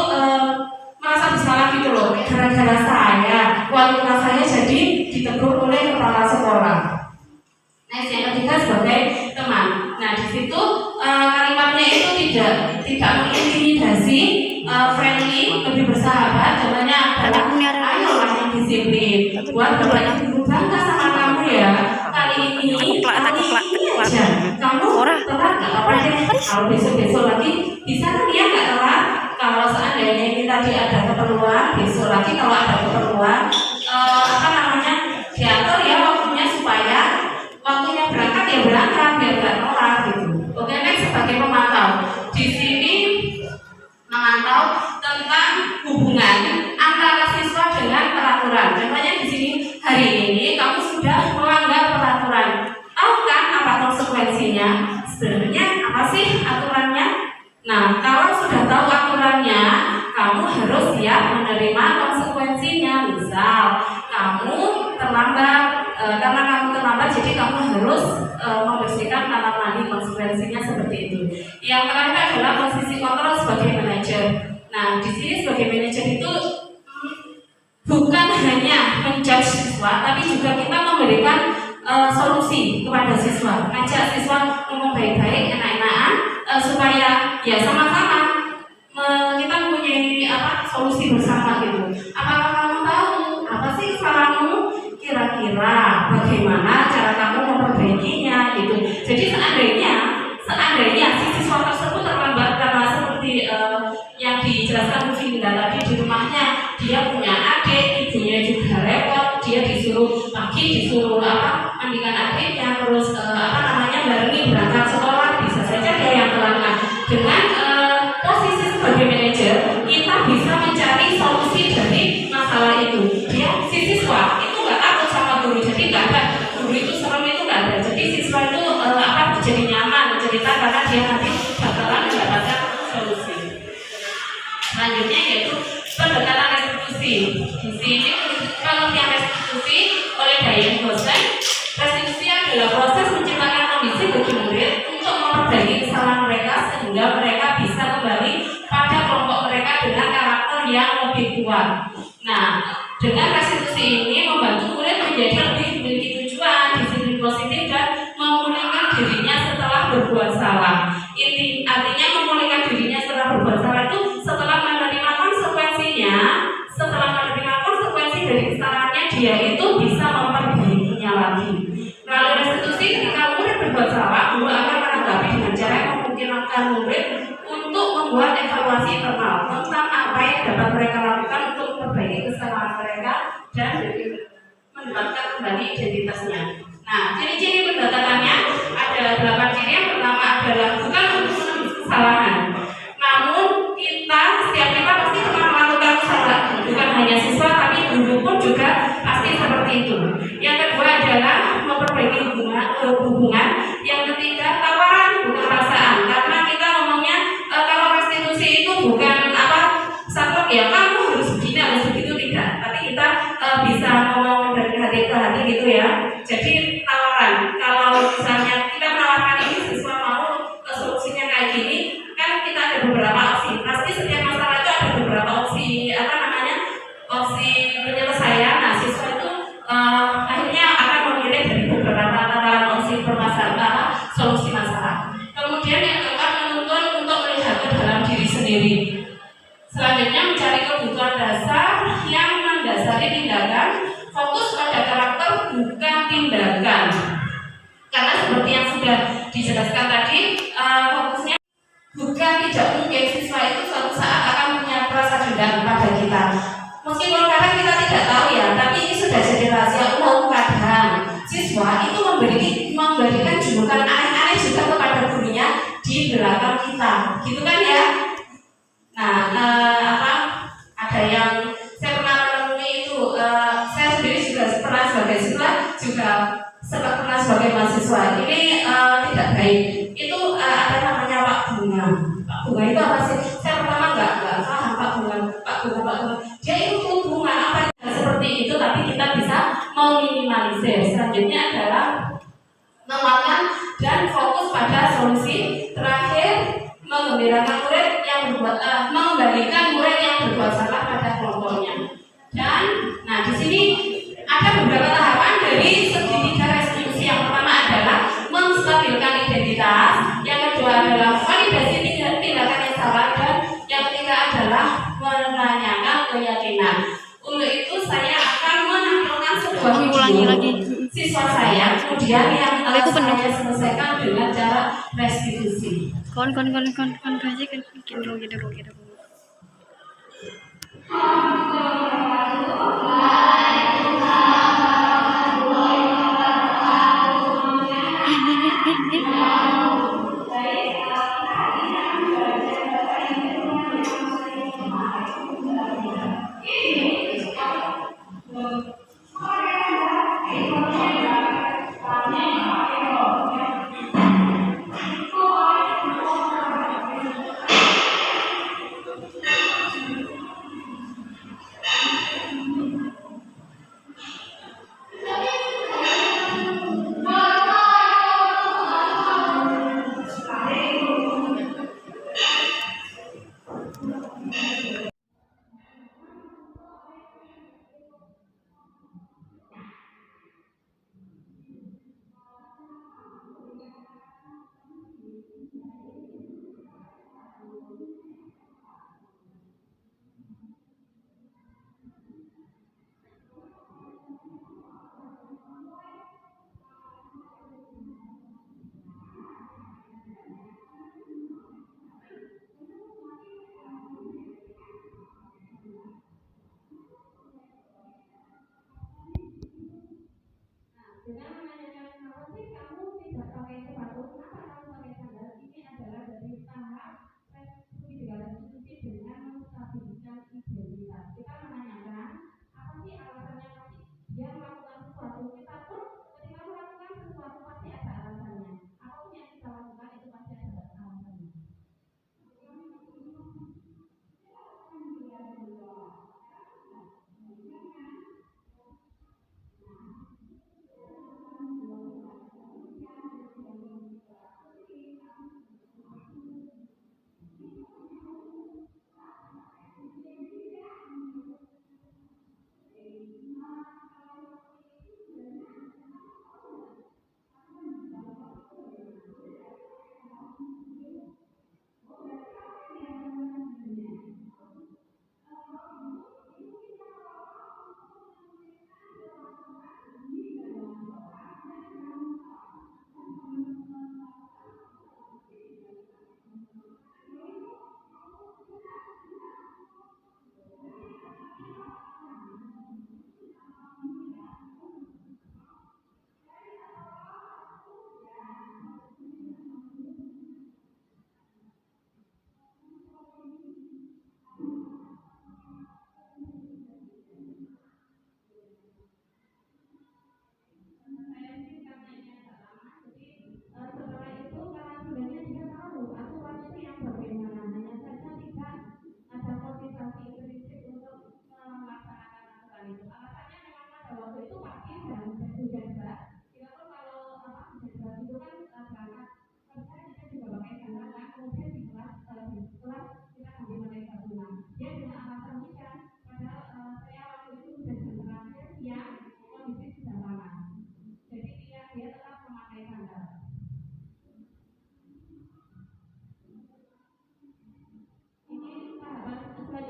merasa bersalah gitu loh, gara-gara saya, wali kelas saya jadi ditegur oleh kepala sekolah. Next, yang ketiga sebagai teman. Nah, di situ kalimatnya itu tidak mengintimidasi, friendly, lebih bersahabat. Contohnya adalah ayolah yang disiplin. Buat bapak ibu bangga sama kamu ya. Kali ini aja kamu telat nggak apa deh. Kalau besok lagi bisa kan dia nggak telat. Kalau seandainya ini tadi ada keperluan, besok lagi kalau ada keperluan, diatur ya waktunya supaya waktunya berangkat ya berangkat, biar nggak telat gitu. Oke, next sebagai pemantau. Di sini memantau tentang hubungan antara siswa dengan peraturan. Contohnya di sini hari ini kamu sudah melanggar peraturan. Tahu kan apa konsekuensinya? Sebenarnya apa sih aturannya? Nah, kalau sudah tahu aturannya, kamu harus siap menerima konsekuensinya. Misal, kamu terlambat, karena kamu terlambat, jadi kamu harus membersihkan kamar mandi. Konsekuensinya seperti itu. Yang terakhir adalah posisi kontrol sebagai manajer. Nah, di sini sebagai manajer itu bukan hanya menjudge siswa, tapi juga kita memberikan solusi kepada siswa, ngajak siswa ngomong baik-baik, enak-enakan, supaya ya sama-sama kita mempunyai solusi bersama gitu. Apakah kamu tahu apa sih kesalahanmu? Kira-kira bagaimana cara kamu memperbaikinya gitu. Jadi seandainya si siswa tersebut terlambat karena seperti yang dijelaskan Bu Finda tadi, di rumahnya dia punya adik, ibunya juga repot, dia disuruh mandikan adiknya, terus barengi berangkat sekolah, bisa saja dia yang telat. Dengan posisi sebagai manajer, kita bisa mencari solusi dari masalah itu. Si siswa itu nggak takut sama guru, jadi nggak ada guru itu serem, itu nggak ada. Jadi siswa itu jadi nyaman cerita karena dia nanti bakalan mendapatkan solusi. Selanjutnya yaitu pendekatan restitusi. Di sini pengertian restitusi oleh Diane Gosen. Restitusi adalah proses menciptakan kondisi bagi murid untuk memperbaiki kesalahan mereka sehingga mereka bisa kembali pada kelompok mereka dengan karakter yang lebih kuat. Nah, dengan restitusi ini membantu murid menjadi lebih memiliki tujuan, disiplin positif, dan memulihkan dirinya setelah berbuat salah. Artinya memulihkan dirinya setelah berbuat salah itu setelah menerima konsekuensi dari kesalahannya, dia itu bisa memperbaikinya lagi. Melalui restitusi, ketika murid berbuat salah, guru akan menanggapi dengan cara yang memungkinkan murid untuk membuat evaluasi internal tentang apa yang dapat mereka lakukan untuk memperbaiki kesalahan mereka dan mendapatkan kembali identitasnya. Nah, ciri-ciri pendekatannya ada 8 ciri. Yang pertama adalah bukan untuk menembus kesalahan itu. Yang kedua adalah memperbaiki hubungan. Yang ketiga tawaran bukan paksaan. Karena kita ngomongnya kalau restitusi itu bukan saklek ya kamu harus begini harus begitu, tidak. Tapi kita bisa ngomong dari hati ke hati gitu ya. Jadi tawaran. Kalau misalnya kita menawarkan ini siswa mau solusinya kayak gini, kan kita ada beberapa opsi. Pasti setiap masalah itu ada beberapa opsi opsi penyelesaian. Nah, siswa itu akhirnya akan memilih dari beberapa tawaran opsi permasalahan solusi masalah. Kemudian yang keempat, menuntun untuk melihat ke dalam diri sendiri. Selanjutnya mencari kebutuhan dasar yang mendasari tindakan, fokus pada karakter bukan tindakan. Karena seperti yang sudah dijelaskan tadi, fokusnya bukan tidak mungkin siswa itu suatu saat akan punya rasa dendam pada kita. Meskipun kadang kita tidak tahu ya, tapi ini sudah jadi rahasia umum. Kadang siswa itu memberikan julukan aneh-aneh juga kepada gurunya di belakang kita, gitu kan ya? Nah, ada yang saya pernah menemui itu, saya sendiri juga pernah sebagai siswa, juga sempat pernah sebagai mahasiswa. Ini tidak baik. Itu ada namanya Pak Bunga. Pak Bunga itu apa sih? Saya pertama nggak paham Pak Bunga. Dia itu hubungan apa seperti itu, tapi kita bisa meminimalisir. Selanjutnya adalah menguatkan dan fokus pada solusi. Terakhir, mengembirakan murid yang mengembalikan murid yang berbuat salah pada kelompoknya. Dan nah di sini ada beberapa tahapan dari segitiga restitusi. Yang pertama adalah menstabilkan identitas, yang kedua adalah validasi tindakan yang salah, dan yang ketiga adalah menanyakan keyakinan. Untuk itu saya akan menampilkan sebuah video siswa saya, kemudian yang saya selesaikan dengan cara restitusi. Kon aja kan gitu.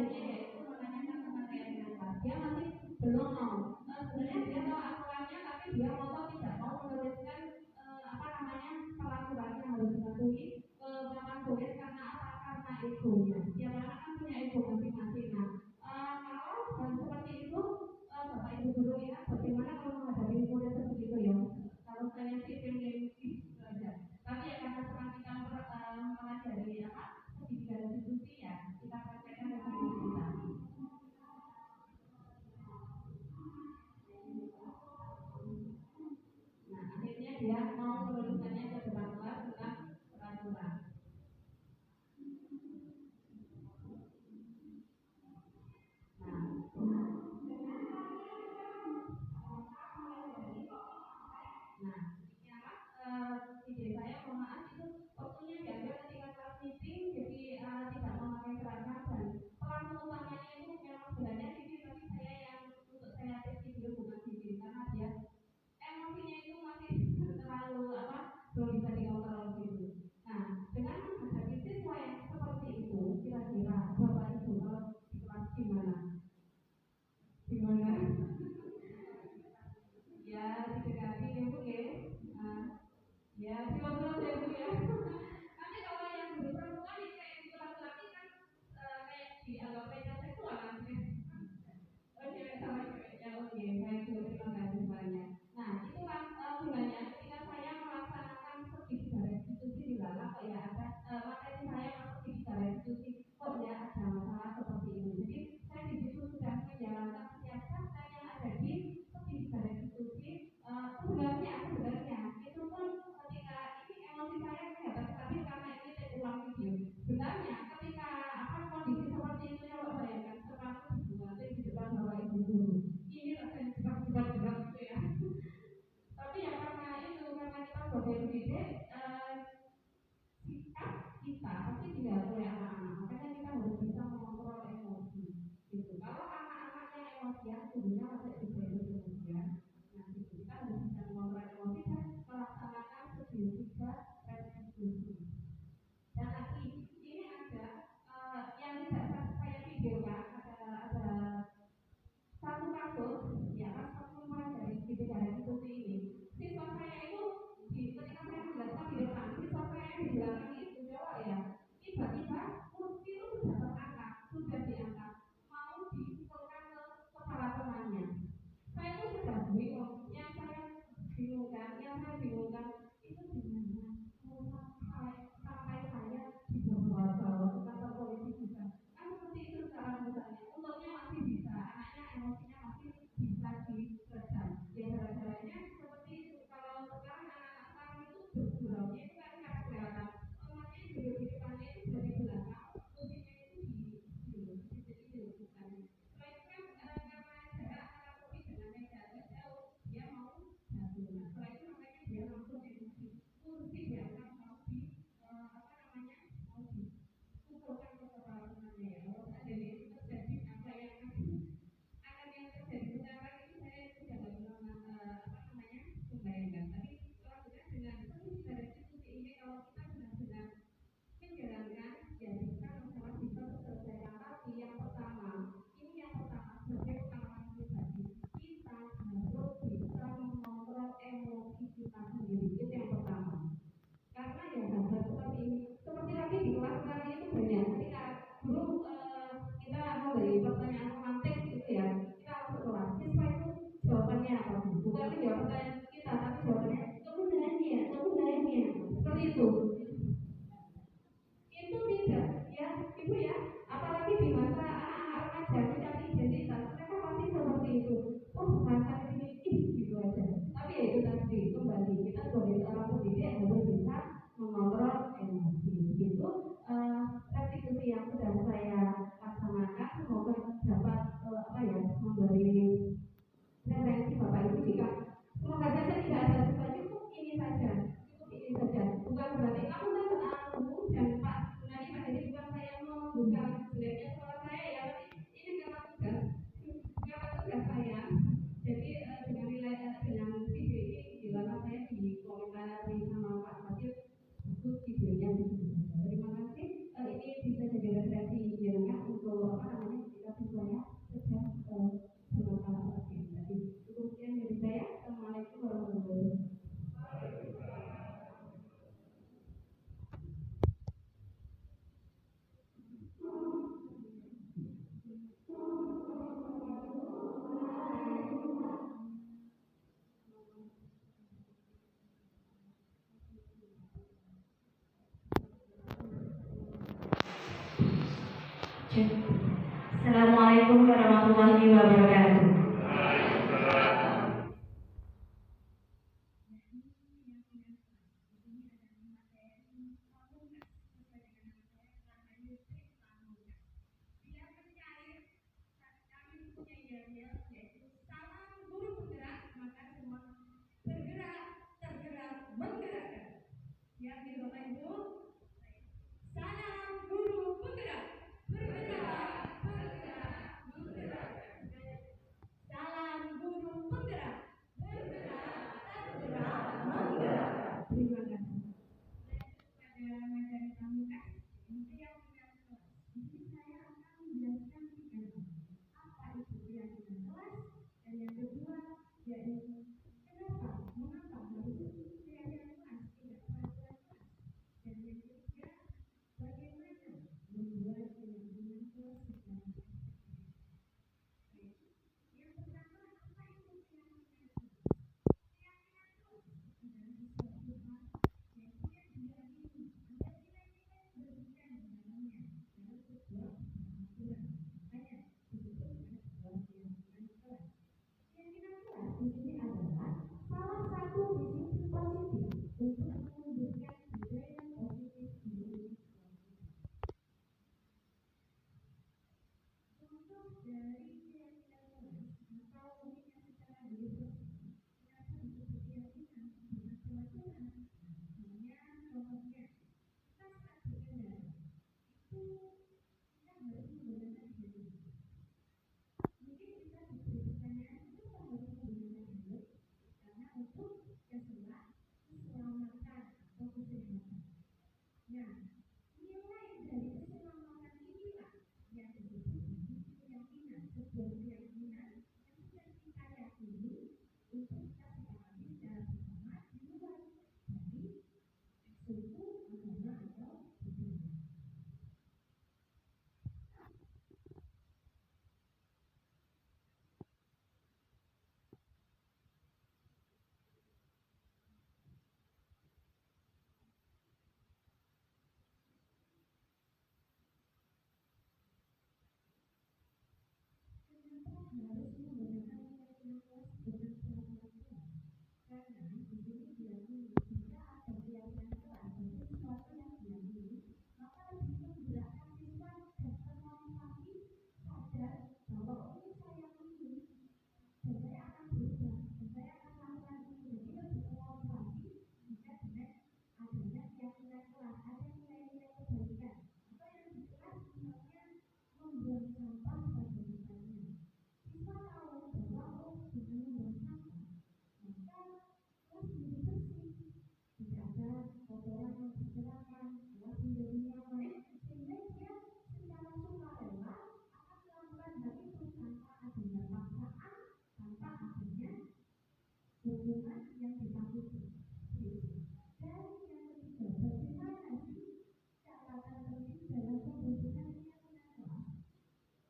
tujuannya yaitu menanyakan pemakaian yang pas. Dia masih belum mau. Sebenarnya dia tahu aturannya, tapi dia mau tidak mau menuliskan peraturan yang harus dipatuhi ke papan tulis karena apa? Karena egonya. Setiap anak kan punya ego masing-masing. Kalau seperti itu, Bapak Ibu guru ya, bagaimana kalau menghadapi murid seperti itu ya? Kalau saya sih pengen belajar, tapi ya karena sekarang kita mempelajari pendidikan institusi ya, kita praktekkan dengan diri kita. Nah, akhirnya dia mau menuliskannya ke depan kelas tentang peraturan. Ide saya, mohon maaf itu waktunya diambil ketika kelas meeting, jadi tidak memakai seragam dan pelaku utamanya itu memang sebenarnya Vivi, tapi saya yang untuk saya tes video bukan Vivi karena dia emosinya itu masih terlalu belum bisa dikontrol gitu. Nah, dengan menghadapi siswa yang seperti itu, kira-kira Bapak Ibu kalau di kelas gimana? Ya, didekati ya Bu ya. Ya, film-film ya Bu ya. Nanti kalau yang guru perempuan ini kayak di kelas laki kan kayak dianggap pelecehan seksual kan? Oke, sama ceweknya. Oke, baik Bu, terima kasih banyak. Nah, itulah gunanya ketika saya melaksanakan studi restitusi di dalam kok ya ada materi saya masuk di restitusi kok ya ada masalah seperti ini. Jadi saya di situ sudah menjalankan siasat yang ada di studi restitusi. Sebenarnya itu pun ketika ini emosi saya kelihatan, tapi karena ini saya ulang video. Sebenarnya ketika kondisi seperti itu yang lo bayangkan seperti dibuat di depan Bapak Ibu guru, ini rasanya cepat gitu ya. Tapi ya karena kita sebagai pendidik sikap kita pasti tidak boleh anak-anak, makanya kita harus bisa mengontrol emosi gitu. Kalau anak-anak yang emosian gurunya masih bisa emosian. Nah, kita harus bisa mengontrol emosi dan melaksanakan tiga restitusi. Dan lagi ini ada yang tidak saya videokan, ada satu kasus ya kan, mulai dari tiga restitusi ini. Siswa saya itu ketika saya menjelaskan di depan, siswa saya di belakang itu jawab ya, tiba-tiba kursi itu sudah diangkat, mau dipukulkan ke kepala temannya. Saya itu sudah bingung, yang saya bingungkan itu gimana sampai saya dibawa ke kantor polisi juga. Kan seperti itu sekarang misalnya, untungnya masih bisa, anaknya emosinya masih bisa diredam. Ya gara-garanya seperti itu. Kalau sekarang anak-anak sekarang itu berguraunya itu kan nggak kelihatan. Makanya duduk di depannya itu dari belakang, kursinya itu di bukan. Selain itu kan karena jarak antara kursi dengan meja agak jauh, dia mau jatuh. Nah, setelah itu makanya dia langsung emosi. Kursi diangkat mau mau dipukulkan ke kepala temannya ya. Kalau ada yang terjadi apa yang akan yang terjadi sekarang itu saya tidak membayangkan. Tapi kalau kita dengan restitusi ini, kalau kita benar-benar menjalankan ya kita masalah bisa selesaikan. Tapi yang pertama sebagai pengalaman pribadi, kita harus bisa mengontrol emosi kita sendiri. Itu yang pertama. Karena ya hal-hal seperti ini, seperti lagi di kelas kali itu banyak. Ketika dulu kita memberi pertanyaan pemantik gitu ya, kita masuk kelas, siswa itu jawabannya apa? Bukan menjawab pertanyaan kita, tapi jawabannya kamu nanya, seperti itu. Itu tidak ya Ibu ya, apalagi di masa anak-anak remaja mencari identitas, mereka pasti seperti itu. Bahasa ini gitu aja. Tapi ya itu tadi kembali kita sebagai seorang pendidik harus bisa mengontrol emosi. Itu restitusi yang sudah saya laksanakan, semoga dapat memberi referensi Bapak Ibu. Jika semoga saja tidak ada siswa, cukup ini saja. Bukan berarti kamu dan Pak Gunadi Pak Hedi, bukan saya membuka jeleknya suara saya ya, tapi ini karena tugas saya. Jadi dengan video ini di mana saya dikomentari Assalamualaikum warahmatullahi wabarakatuh.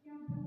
Yang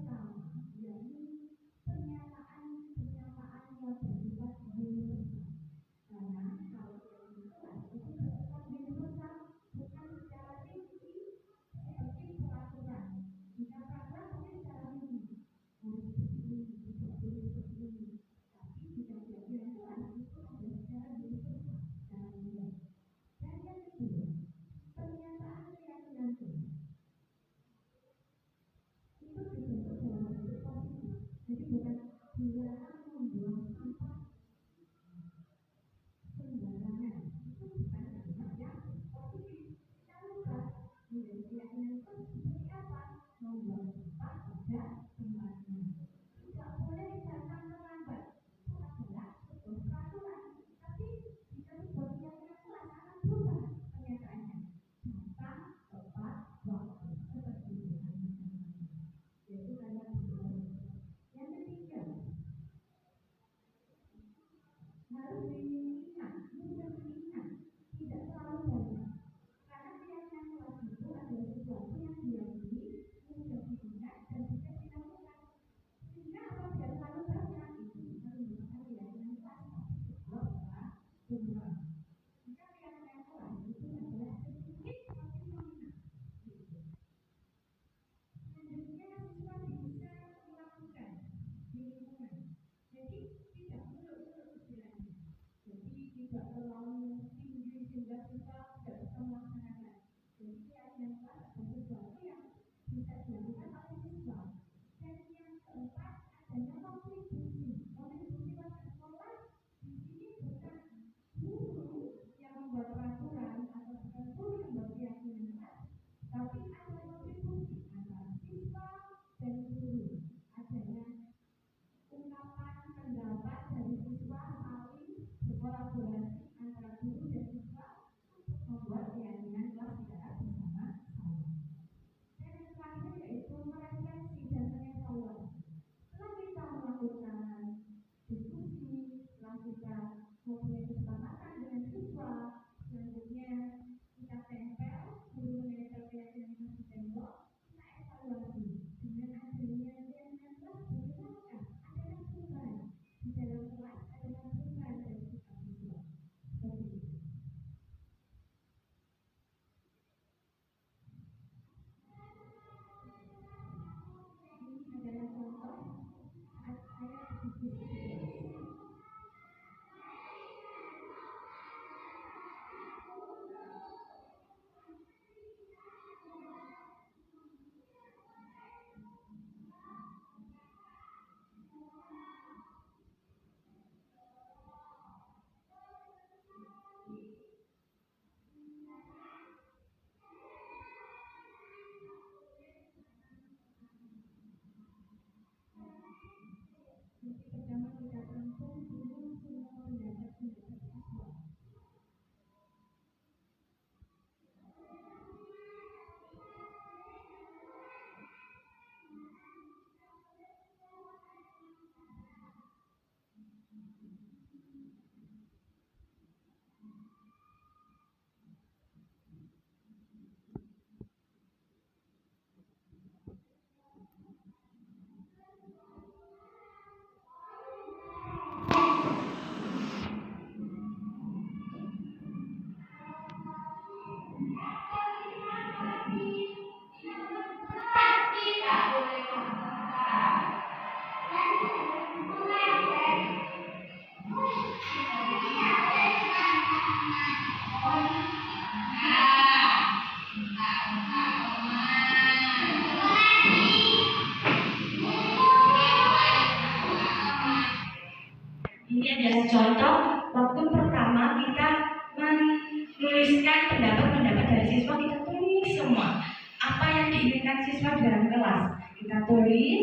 siswa kita tulis semua apa yang diinginkan siswa dalam kelas. Kita tulis,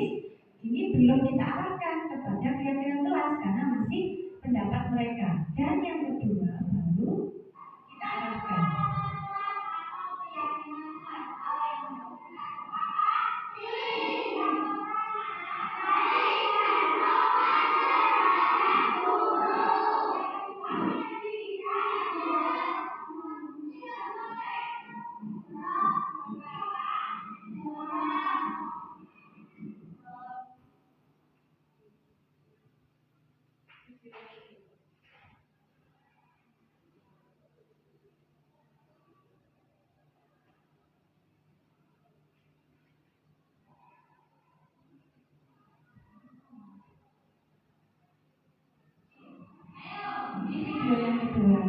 ini belum kita arahkan kepada keyakinan kelas karena masih pendapat mereka. Dan yang kedua baru kita arahkan. Yang kedua.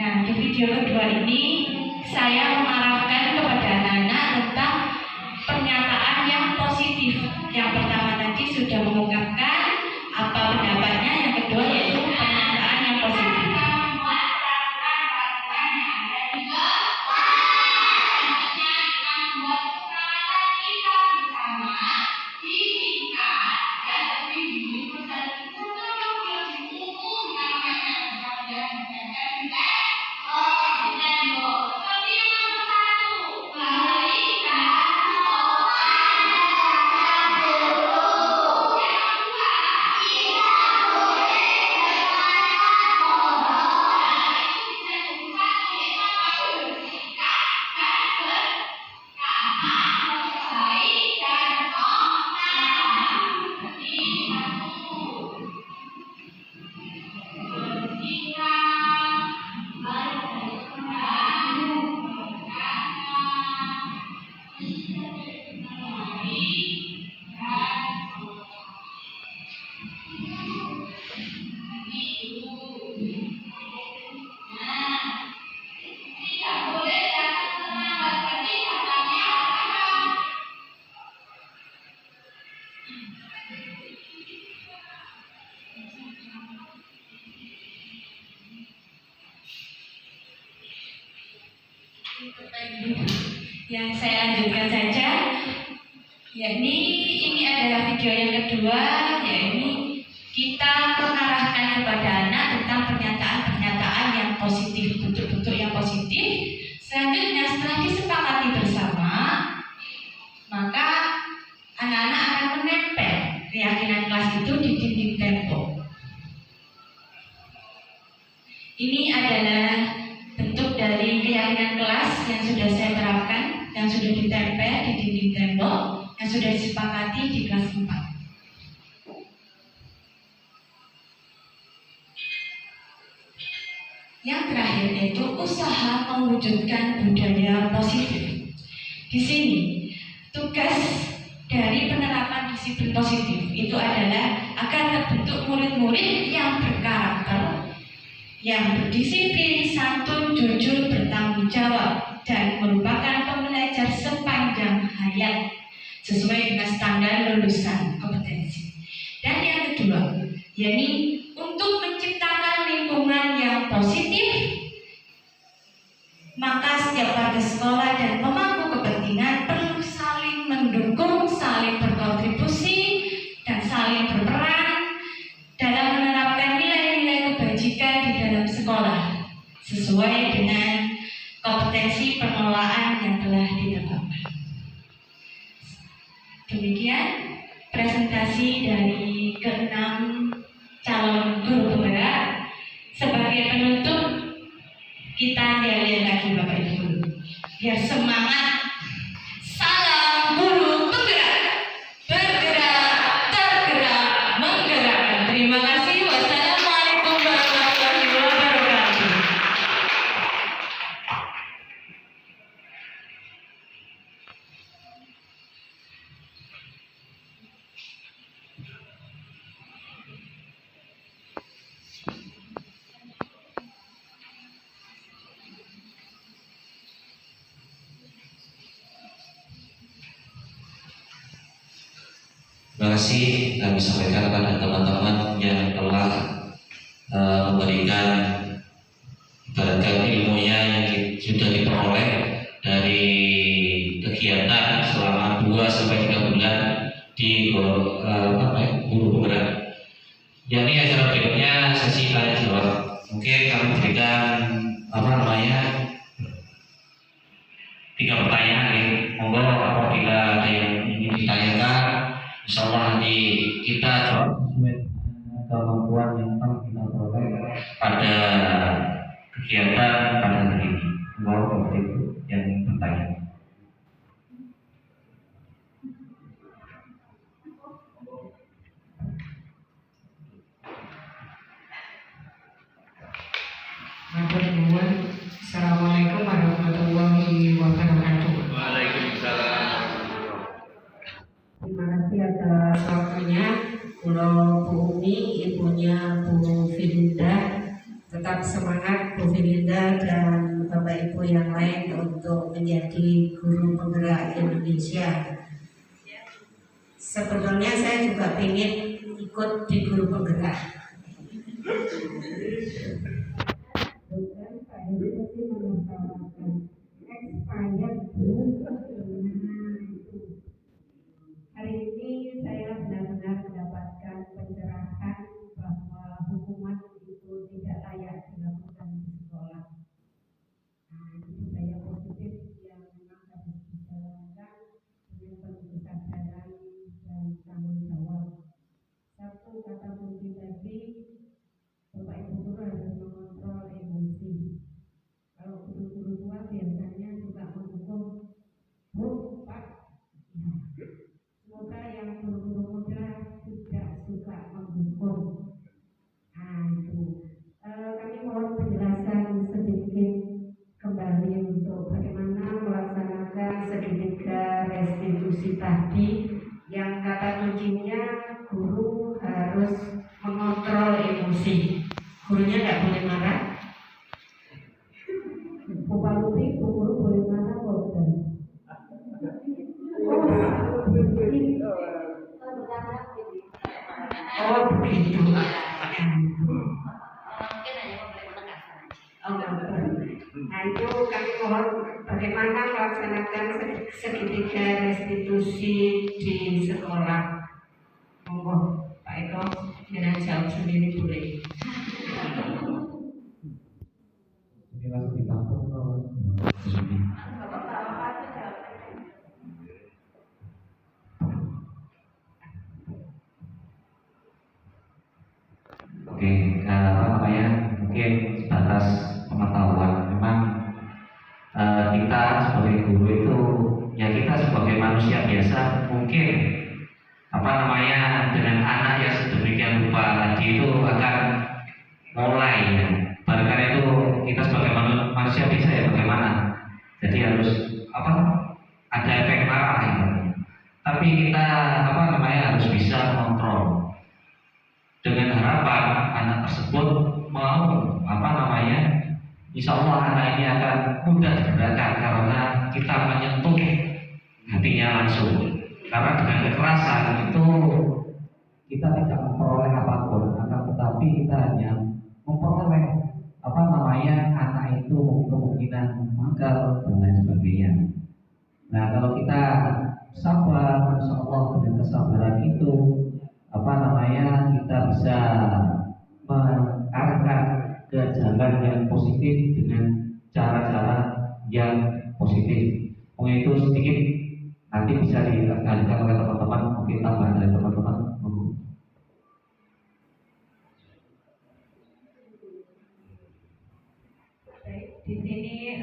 Nah, di video kedua ini saya mengarahkan kepada anak-anak tentang pernyataan yang positif. Yang pertama tadi sudah mengungkapkan apa pendapatnya, yang kedua yaitu pernyataan yang positif. Yang saya lanjutkan saja, yakni ini adalah video yang kedua, yakni kita mengarahkan kepada anak tentang pernyataan-pernyataan yang positif, bentuk-bentuk yang positif. Selanjutnya setelah disepakati bersama, maka anak-anak akan menempel keyakinan kelas itu di dinding tembok. Ini adalah bentuk dari keyakinan kelas yang sudah saya terapkan, yang sudah ditempel di dinding tembok, yang sudah disepakati di kelas 4. Yang terakhir yaitu usaha mewujudkan budaya positif. Di sini tugas dari penerapan disiplin positif itu adalah agar terbentuk murid-murid yang berkarakter, yang berdisiplin, santun, jujur, bertanggung jawab, dan merupakan pembelajar sepanjang hayat sesuai dengan standar lulusan kompetensi. Dan yang kedua, yakni untuk menciptakan lingkungan yang positif, maka setiap warga sekolah dan pemangku kepentingan perlu saling mendukung, saling berkontribusi, dan saling berperan dalam menerapkan nilai-nilai kebajikan di dalam sekolah sesuai dengan kompetensi pengelolaan yang telah ditetapkan. Demikian presentasi dari ke-6 calon guru penggerak. Sebagai penutup, kita lihat lagi Bapak Ibu, biar semangat. Salam guru penggerak, bergerak, tergerak, menggerakkan. Terima kasih. Wassalamualaikum warahmatullahi wabarakatuh. Terima kasih kami sampaikan kepada teman-teman yang telah memberikan ibaratkan ilmunya yang sudah diperoleh dari kegiatan selama 2 sampai 3 bulan di guru penggerak. Yakni acara berikutnya sesi tanya jawab. Mungkin kami berikan 3 pertanyaan ya. Monggo apabila ada yang ingin ditanyakan, insya Allah nanti kita jawab sesuai dengan kemampuan yang telah kita peroleh pada kegiatan pada hari ini. Monggo Bapak Ibu yang ingin bertanya. Assalamualaikum warahmatullahi wabarakatuh. Waalaikumsalam. Terima kasih atas waktunya. Kalau Bu Umi, ibunya Bu Filinda, tetap semangat Bu Filinda dan Bapak Ibu yang lain untuk menjadi guru penggerak Indonesia. Sebetulnya saya juga ingin ikut di guru penggerak. Hari ini saya benar-benar mendapatkan pencerahan bahwa hukuman itu tidak layak dilakukan di sekolah. Itu budaya positif yang memang harus dijalankan dengan penuh kesadaran dan tanggung jawab. Satu kata kunci tadi, Bapak Ibu guru harus mengontrol emosi. Kalau guru-guru tua biasanya suka menghukum, Bu, Pak. Semoga yang guru-guru muda tidak suka menghukum. Kami mohon penjelasan sedikit kembali untuk bagaimana melaksanakan segitiga restitusi tadi, yang kata kuncinya guru harus mengontrol emosi. Gurunya nggak boleh marah. Bapak Lupi, guru boleh marah kok. Oh begitu. Nah itu kami mohon bagaimana melaksanakan segitiga restitusi di sekolah. Monggo Pak Eko, jangan jawab sendiri boleh. Ini langsung ditampung kalau Oke, mungkin sebatas pengetahuan. Memang kita sebagai guru itu, ya kita sebagai manusia biasa mungkin dengan anak yang sedemikian rupa tadi itu akan mulai ya. Bahkan itu kita sebagai manusia biasa ya bagaimana. Jadi harus ada efek marah ya. Tapi kita harus bisa mengontrol dengan harapan anak tersebut mau insya Allah anak ini akan mudah digerakkan karena kita menyentuh hatinya langsung. Karena dengan kekerasan itu kita tidak memperoleh apapun, akan tetapi kita hanya memperoleh anak itu kemungkinan makar dan lain sebagainya. Nah kalau kita sabar, insya Allah dengan kesabaran itu kita bisa mengarahkan ke jalan yang positif dengan cara-cara yang positif. Mungkin itu sedikit nanti bisa dikalikan oleh teman-teman, mungkin tambahan dari teman-teman. Baik, di sini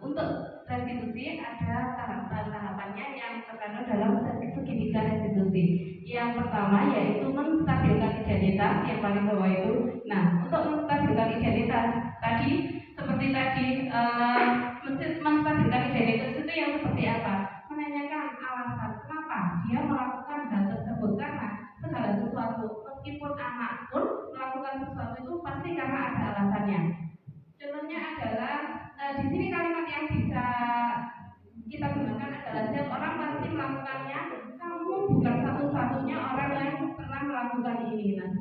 untuk restitusi ada tahapan-tahapannya yang terkandung dalam segitiga restitusi. Yang pertama yaitu menstabilkan identitas, yang paling bawah itu. Nah, untuk menstabilkan identitas tadi, seperti tadi menstabilkan identitas itu yang seperti apa? Menanyakan alasan kenapa dia melakukan hal tersebut, karena segala sesuatu meskipun anak pun melakukan sesuatu itu pasti karena ada alasannya. Contohnya adalah di sini kalimat yang bisa kita gunakan adalah setiap orang pasti melakukannya, kamu bukan satu-satunya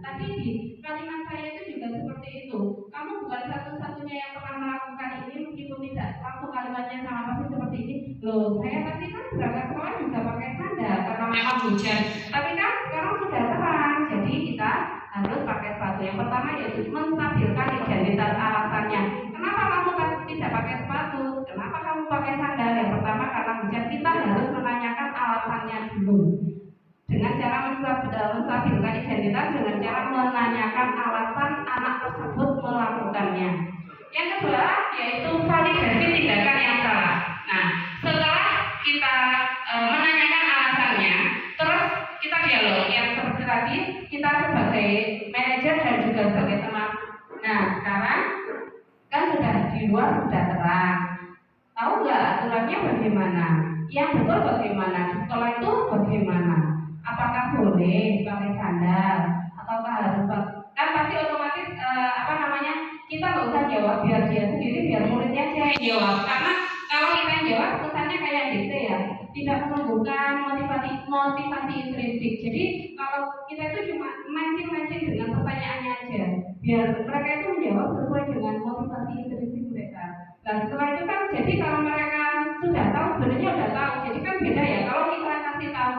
tadi di kalimat saya itu juga seperti itu. Kamu bukan satu-satunya yang pernah melakukan ini, meskipun tidak langsung kalimatnya sama persis seperti ini. Loh, saya tadi kan berangkat sekolah juga pakai sandal karena memang hujan. Tapi kan sekarang sudah terang, jadi kita harus pakai sepatu. Yang pertama yaitu menstabilkan identitas alasannya. Kenapa kamu tidak pakai sepatu? Kenapa kamu pakai sandal? Yang pertama karena hujan. Kita harus menanyakan alasannya dulu. Dengan cara menstabilkan identitas, dengan cara menanyakan alasan anak tersebut melakukannya. Yang kedua yaitu validasi tindakan yang salah. Nah, setelah kita menanyakan alasannya, terus kita dialog yang seperti tadi, kita sebagai manajer dan juga sebagai teman. Nah, sekarang kan sudah di luar sudah terang. Tahu nggak aturannya bagaimana? Yang betul bagaimana? Di sekolah itu bagaimana? Apakah boleh pakai sandal ataukah harus kan pasti otomatis kita nggak usah jawab, biar dia sendiri, biar muridnya aja yang jawab. Karena kalau kita yang jawab kesannya kayak gitu ya, tidak menunjukkan motivasi intrinsik. Jadi kalau kita itu cuma mancing-mancing dengan pertanyaannya aja, biar mereka itu menjawab sesuai dengan motivasi intrinsik mereka. Dan setelah itu kan, jadi kalau mereka sudah tahu, sebenarnya udah tahu. Jadi kan beda ya. Kalau kita kasih tahu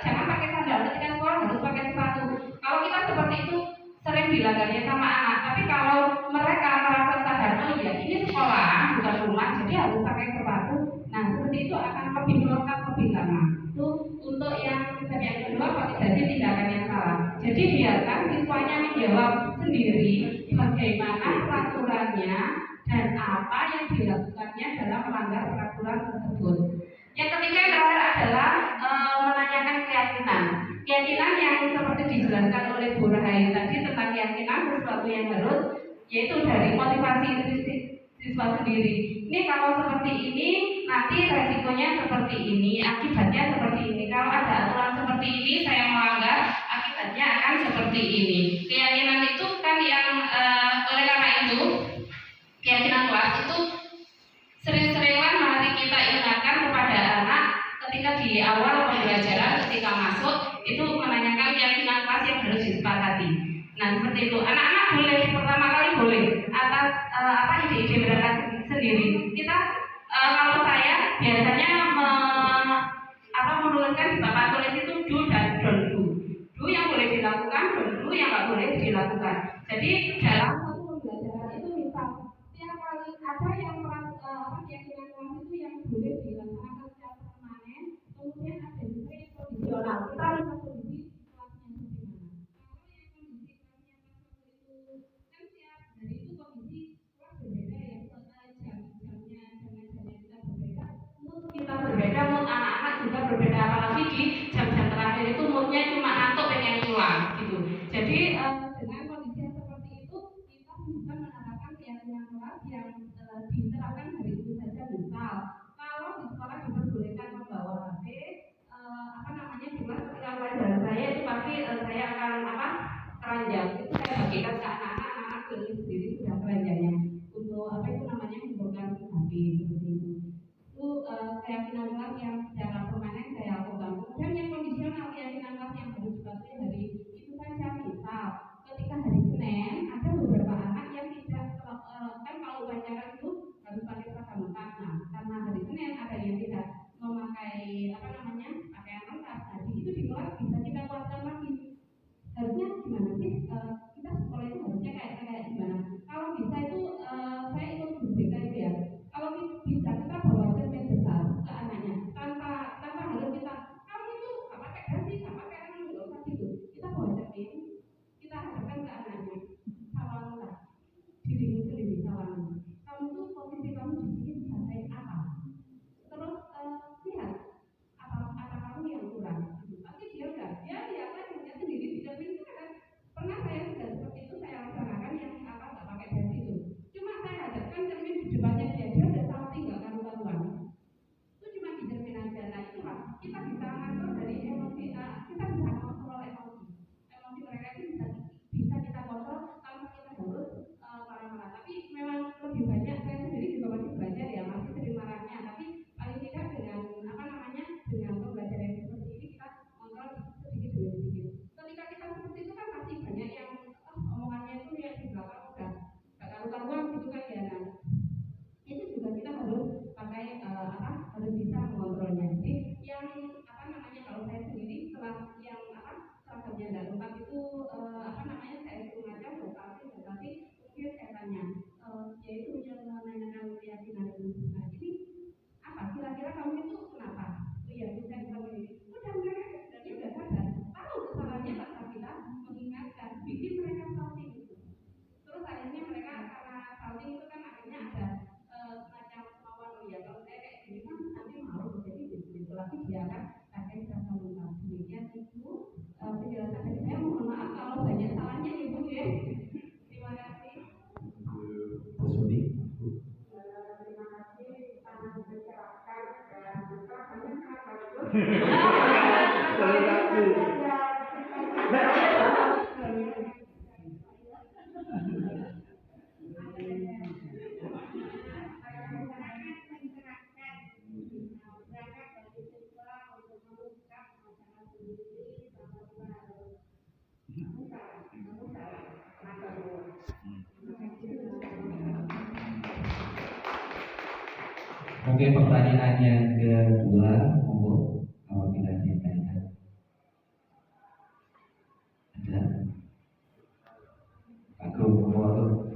jangan pakai sandal ketika sekolah, harus pakai sepatu. Kalau kita seperti itu sering dilanggarnya sama anak. Tapi kalau mereka merasa sadar, oh iya ini sekolah bukan rumah, jadi harus pakai sepatu. Nah seperti itu akan lebih melekat lebih lama. Itu untuk yang kedua, validasi tindakan yang salah. Jadi biarkan siswanya menjawab sendiri bagaimana peraturannya dan apa yang dilakukannya dalam melanggar peraturan tersebut. Yang ketiga adalah menanyakan keyakinan. Keyakinan yang seperti dijelaskan oleh Bu Rahai tadi tentang keyakinan sesuatu yang harus, yaitu dari motivasi siswa sendiri. Ini kalau seperti ini, nanti resikonya seperti ini, akibatnya seperti ini. Kalau ada aturan seperti ini, saya melanggar, akibatnya akan seperti ini. Keyakinan itu kan yang oleh karena itu, keyakinan kelas itu sering-seringlah mari kita ingatkan kepada anak ketika di awal pembelajaran, ketika masuk itu menanyakan keyakinan kelas yang harus disepakati. Nah seperti itu, anak-anak boleh pertama kali boleh atas ide-ide mereka sendiri. Kita kalau saya biasanya menuliskan di papan tulis itu do dan don't do. Do yang boleh dilakukan, don't do yang nggak boleh dilakukan. Jadi dalam satu pembelajaran itu misal tiap kali ada yang keyakinan kelas itu yang boleh dilaksanakan secara permanen, kemudian ada juga yang kondisional. Kita lihat kondisi kelasnya bagaimana. Kalau yang kondisi kelasnya itu kan tiap hari itu kondisi kelas berbeda ya, jam-jamnya kita berbeda, mood kita berbeda, mood anak-anak juga berbeda. Apalagi di jam-jam terakhir itu moodnya cuma ngantuk pengen pulang gitu. Jadi dengan kondisi yang seperti itu kita bisa menerapkan keyakinan kelas yang diterapkan hari itu saja. Misal kalau di sekolah diperbolehkan membawa HP, di kelas ketika pelajaran saya itu pasti saya akan keranjang itu saya bagikan ke anak-anak sendiri sudah keranjangnya untuk mengumpulkan HP seperti itu. Itu keyakinan kelas yang secara permanen saya lakukan. Kemudian yang kondisional, keyakinan kelas yang harus dipatuhi hari itu saja. Misal ketika hari Senin ada beberapa anak yang tidak kan kalau upacara itu harus pakai seragam lengkap. Nah, karena hari Senin ada yang tidak memakai pakaian lengkap. Jadi itu di kelas bisa kita kuatkan lagi. Harusnya gimana sih? Kita sekolah itu harusnya kayak gimana? Kalau bisa itu saya ikut BK itu ya. Kalau bisa kita bawa cermin besar ke anaknya tanpa harus kamu itu nggak pakai dasi, nggak pakai nggak usah gitu. Kita bawa cermin, kita hadapkan ke anaknya. Sawanlah dirimu sendiri, sawanlah. Kamu tuh posisi kamu di sini bisa kayak apa? Terus lihat apa kamu yang kurang. Pasti dia lihatkan dirinya sendiri di cermin itu kan. Pernah saya sudah seperti itu saya laksanakan yang nggak pakai dasi itu. Cuma saya hadapkan cermin di depannya dia udah tahu nggak karuan. Itu cuma di cermin aja. Nah itulah kita bisa ngatur dari emosi, kita bisa kontrol emosi mereka Oke, pertanyaan yang kedua, monggo apabila ditanyakan. Ada? Aku monggo.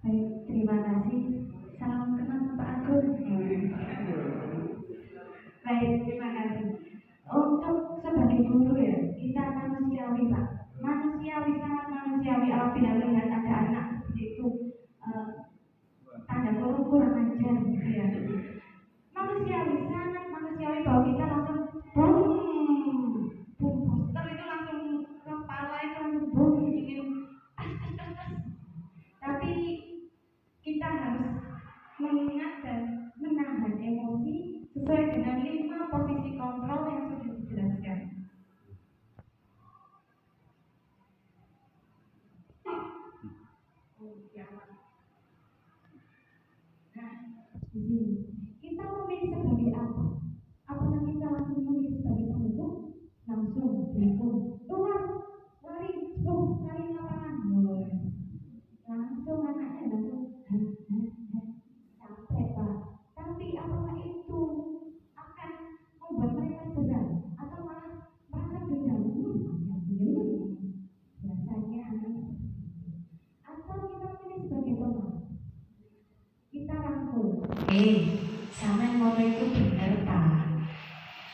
Baik, terima kasih. Salam kenal Pak Agung. Baik, terima kasih. Untuk sebagai guru ya, kita manusiawi Pak. Manusiawi, sangat manusiawi apabila melihat ada anak seperti itu tanda kurang ajar gitu ya. Manusiawi, sangat manusiawi bahwa kita langsung boom, poster itu langsung kepala itu langsung boom, ingin tapi kita harus mengingat dan menahan emosi sesuai dengan 5 posisi kontrol yang sudah dijelaskan. Nah, di sini kita memilih sebagai apa? Apakah kita langsung memilih sebagai pembentuk? Langsung berhukum keluar, lari, lari lapangan, langsung anaknya langsung capek Pak. Tapi apakah itu akan membuat mereka jerah atau malah merasa dendam? Biasanya anak atau kita pilih sebagai teman, kita rangkul. Sama yang itu benar Pak.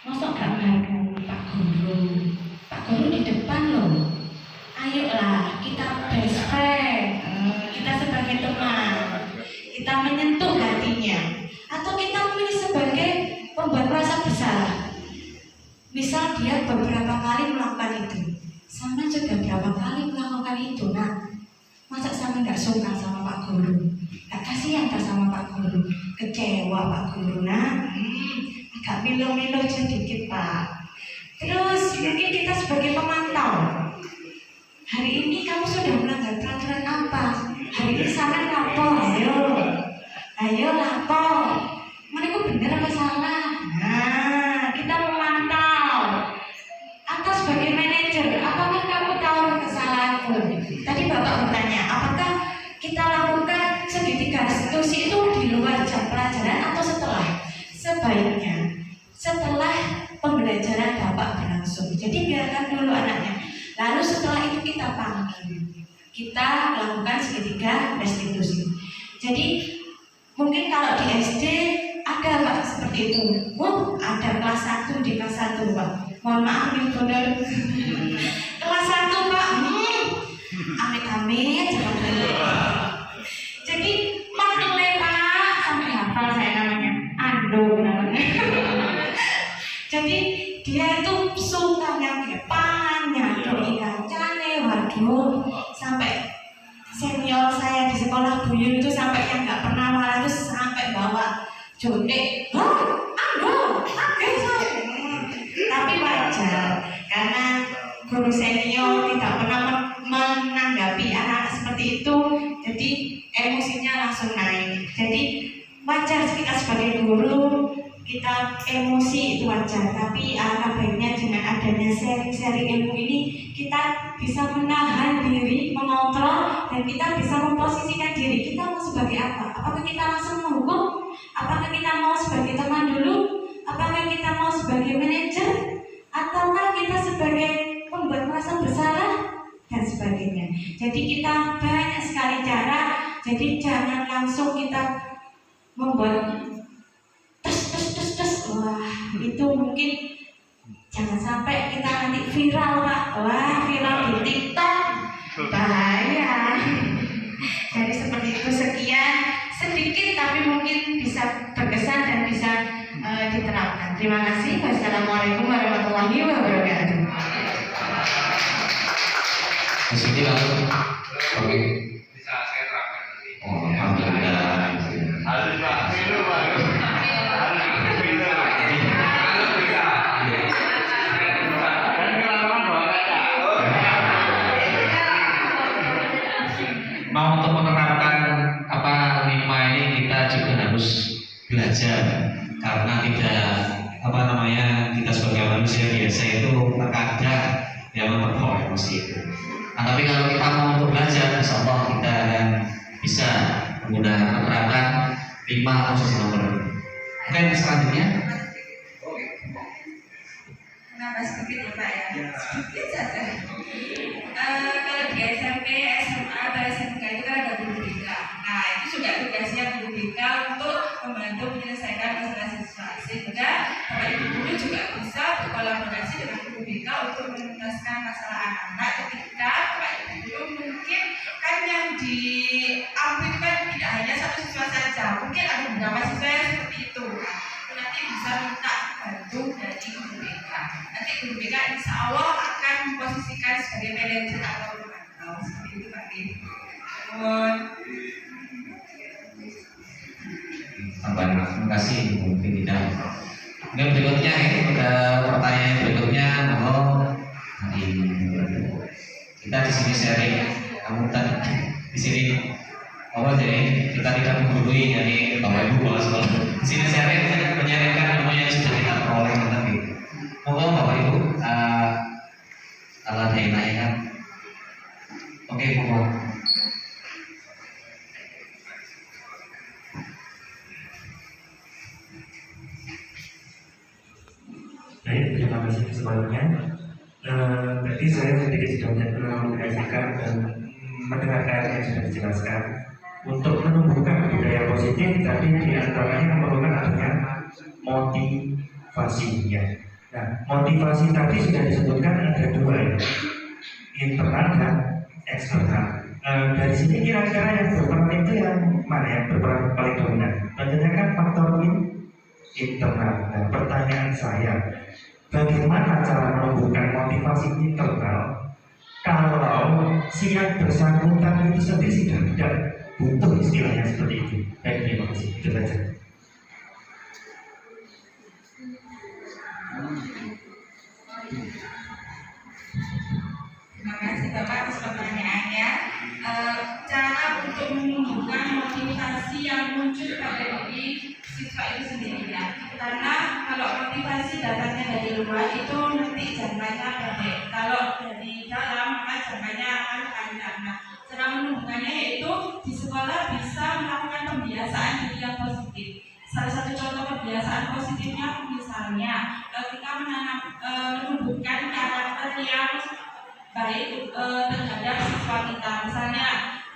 Masuk gak menghargai Pak Guru? Pak Guru di depan loh. Ayolah kita best friend. Kita sebagai teman, kita menyentuh hatinya, atau kita memilih sebagai pembuat merasa bersalah. Misal dia beberapa kali melakukan itu, sama juga berapa kali melakukan itu. Nah, masa sama nggak suka sama Pak Guru, nggak kasihan tak sama Pak Guru, kecewa Pak Guru. Nah, agak milu-milu sedikit Pak. Terus mungkin kita sebagai pemantau. Hari ini kamu sudah melanggar peraturan apa? Hari ini salah lapor, ayo lapor. Mereka benar apa salah? Nah, kita memantau. Atau sebagai manajer, apakah kamu tahu kesalahanku? Tadi Bapak bertanya, apakah kita lakukan segitiga restitusi itu di luar jam pelajaran atau setelah? Sebaiknya setelah pembelajaran pembelajaran dapat berlangsung. Jadi biarkan dulu anaknya. Lalu setelah itu kita panggil, kita lakukan segitiga restitusi. Jadi mungkin kalau di SD ada Pak seperti itu. Ada kelas 1 di kelas 1 Pak. Mohon maaf nih benar. Kelas 1 Pak. Amit-amit jadi panggilnya Pak sampai hafal saya namanya Ando namanya. Jadi dia itu sukanya kepangan ikan-ikannya, waduh, sampai senior saya di sekolah buyut itu sampai yang nggak pernah marah itu sampai bawa joget, Ando, saya. Tapi wajar karena guru senior tidak pernah menanggapi anak seperti itu, jadi emosinya langsung naik. Jadi wajar kita sebagai guru kita emosi itu wajar, tapi alangkah baiknya dengan adanya sharing-sharing ilmu ini kita bisa menahan diri, mengontrol, dan kita bisa memposisikan diri kita mau sebagai apa? Apakah kita langsung menghukum? Apakah kita mau sebagai teman dulu? Apakah kita mau sebagai manajer? Ataukah kita sebagai pembuat merasa bersalah? Dan sebagainya. Jadi kita banyak sekali cara. Jadi jangan langsung kita membuat tes. Wah, itu mungkin jangan sampai kita nanti viral Pak. Wah, viral di TikTok, bahaya. Jadi seperti itu, sekian sedikit tapi mungkin bisa berkesan dan bisa diterapkan. Terima kasih. Wassalamualaikum warahmatullahi wabarakatuh. Di sini langsung, oke. Bisa saya terapkan nanti. Oh, alhamdulillah. Harus Pak, minum Pak. Mau untuk menerapkan apa 5 ini kita juga harus belajar karena kita sebagai manusia biasa itu terkadang yang memperbaiki emosi itu. Nah, tapi kalau kita mau untuk belajar, insya Allah kita akan bisa menggunakan menerapkan 5 posisi nomor. Oke, selanjutnya. Kenapa sedikit ya Pak ya? Sedikit saja. Kalau di SMP, SMA, atau SMK itu kan ada guru BK. Nah itu juga tugasnya guru BK untuk membantu menyelesaikan masalah siswa. Sehingga Bapak Ibu guru juga bisa berkolaborasi dengan guru BK untuk menuntaskan masalah anak-anak ketika Bapak Ibu guru mungkin kan yang diambil itu kan tidak hanya satu siswa saja, mungkin ada beberapa siswa yang seperti itu. Nanti bisa minta bantu dari guru BK. Nanti guru BK insya Allah akan memposisikan sebagai manajer atau pemantau seperti itu Pak. Terima kasih. Mungkin tidak. Yang berikutnya ini ada pertanyaan berikutnya. Kita di sini sharing. Kamu tadi di sini jadi kita tidak menggurui dari Bapak Ibu Kepala Sekolah. Di sini sharing menyaringkan ilmu yang sudah kita peroleh nanti. Monggo Bapak Ibu, kalau ada yang nanya, oke monggo. Baik, terima kasih sebelumnya. Tadi saya sedikit sudah menyaksikan dan mendengarkan yang sudah dijelaskan. Untuk menumbuhkan budaya positif tadi diantaranya memerlukan adanya motivasinya. Nah, motivasi tadi sudah disebutkan ada 2 ya, internal dan eksternal. Dari sini kira-kira yang berperan itu yang mana yang berperan paling dominan? Tentunya kan faktor internal. Dan pertanyaan saya, bagaimana cara menumbuhkan motivasi internal kalau si yang bersangkutan itu sendiri sudah tidak butuh istilahnya seperti itu? Baik, terima kasih. Itu saja. Terima kasih Bapak atas pertanyaannya. Cara untuk menumbuhkan motivasi yang muncul pada diri siswa itu sendiri ya. Karena kalau motivasi datangnya dari luar itu nanti jangkanya pendek. Kalau dari dalam maka jangkanya akan panjang. Nah, cara menumbuhkannya yaitu di sekolah bisa melakukan pembiasaan diri yang positif. Salah satu contoh kebiasaan positifnya misalnya kita menanamkan baik terhadap siswa kita. Misalnya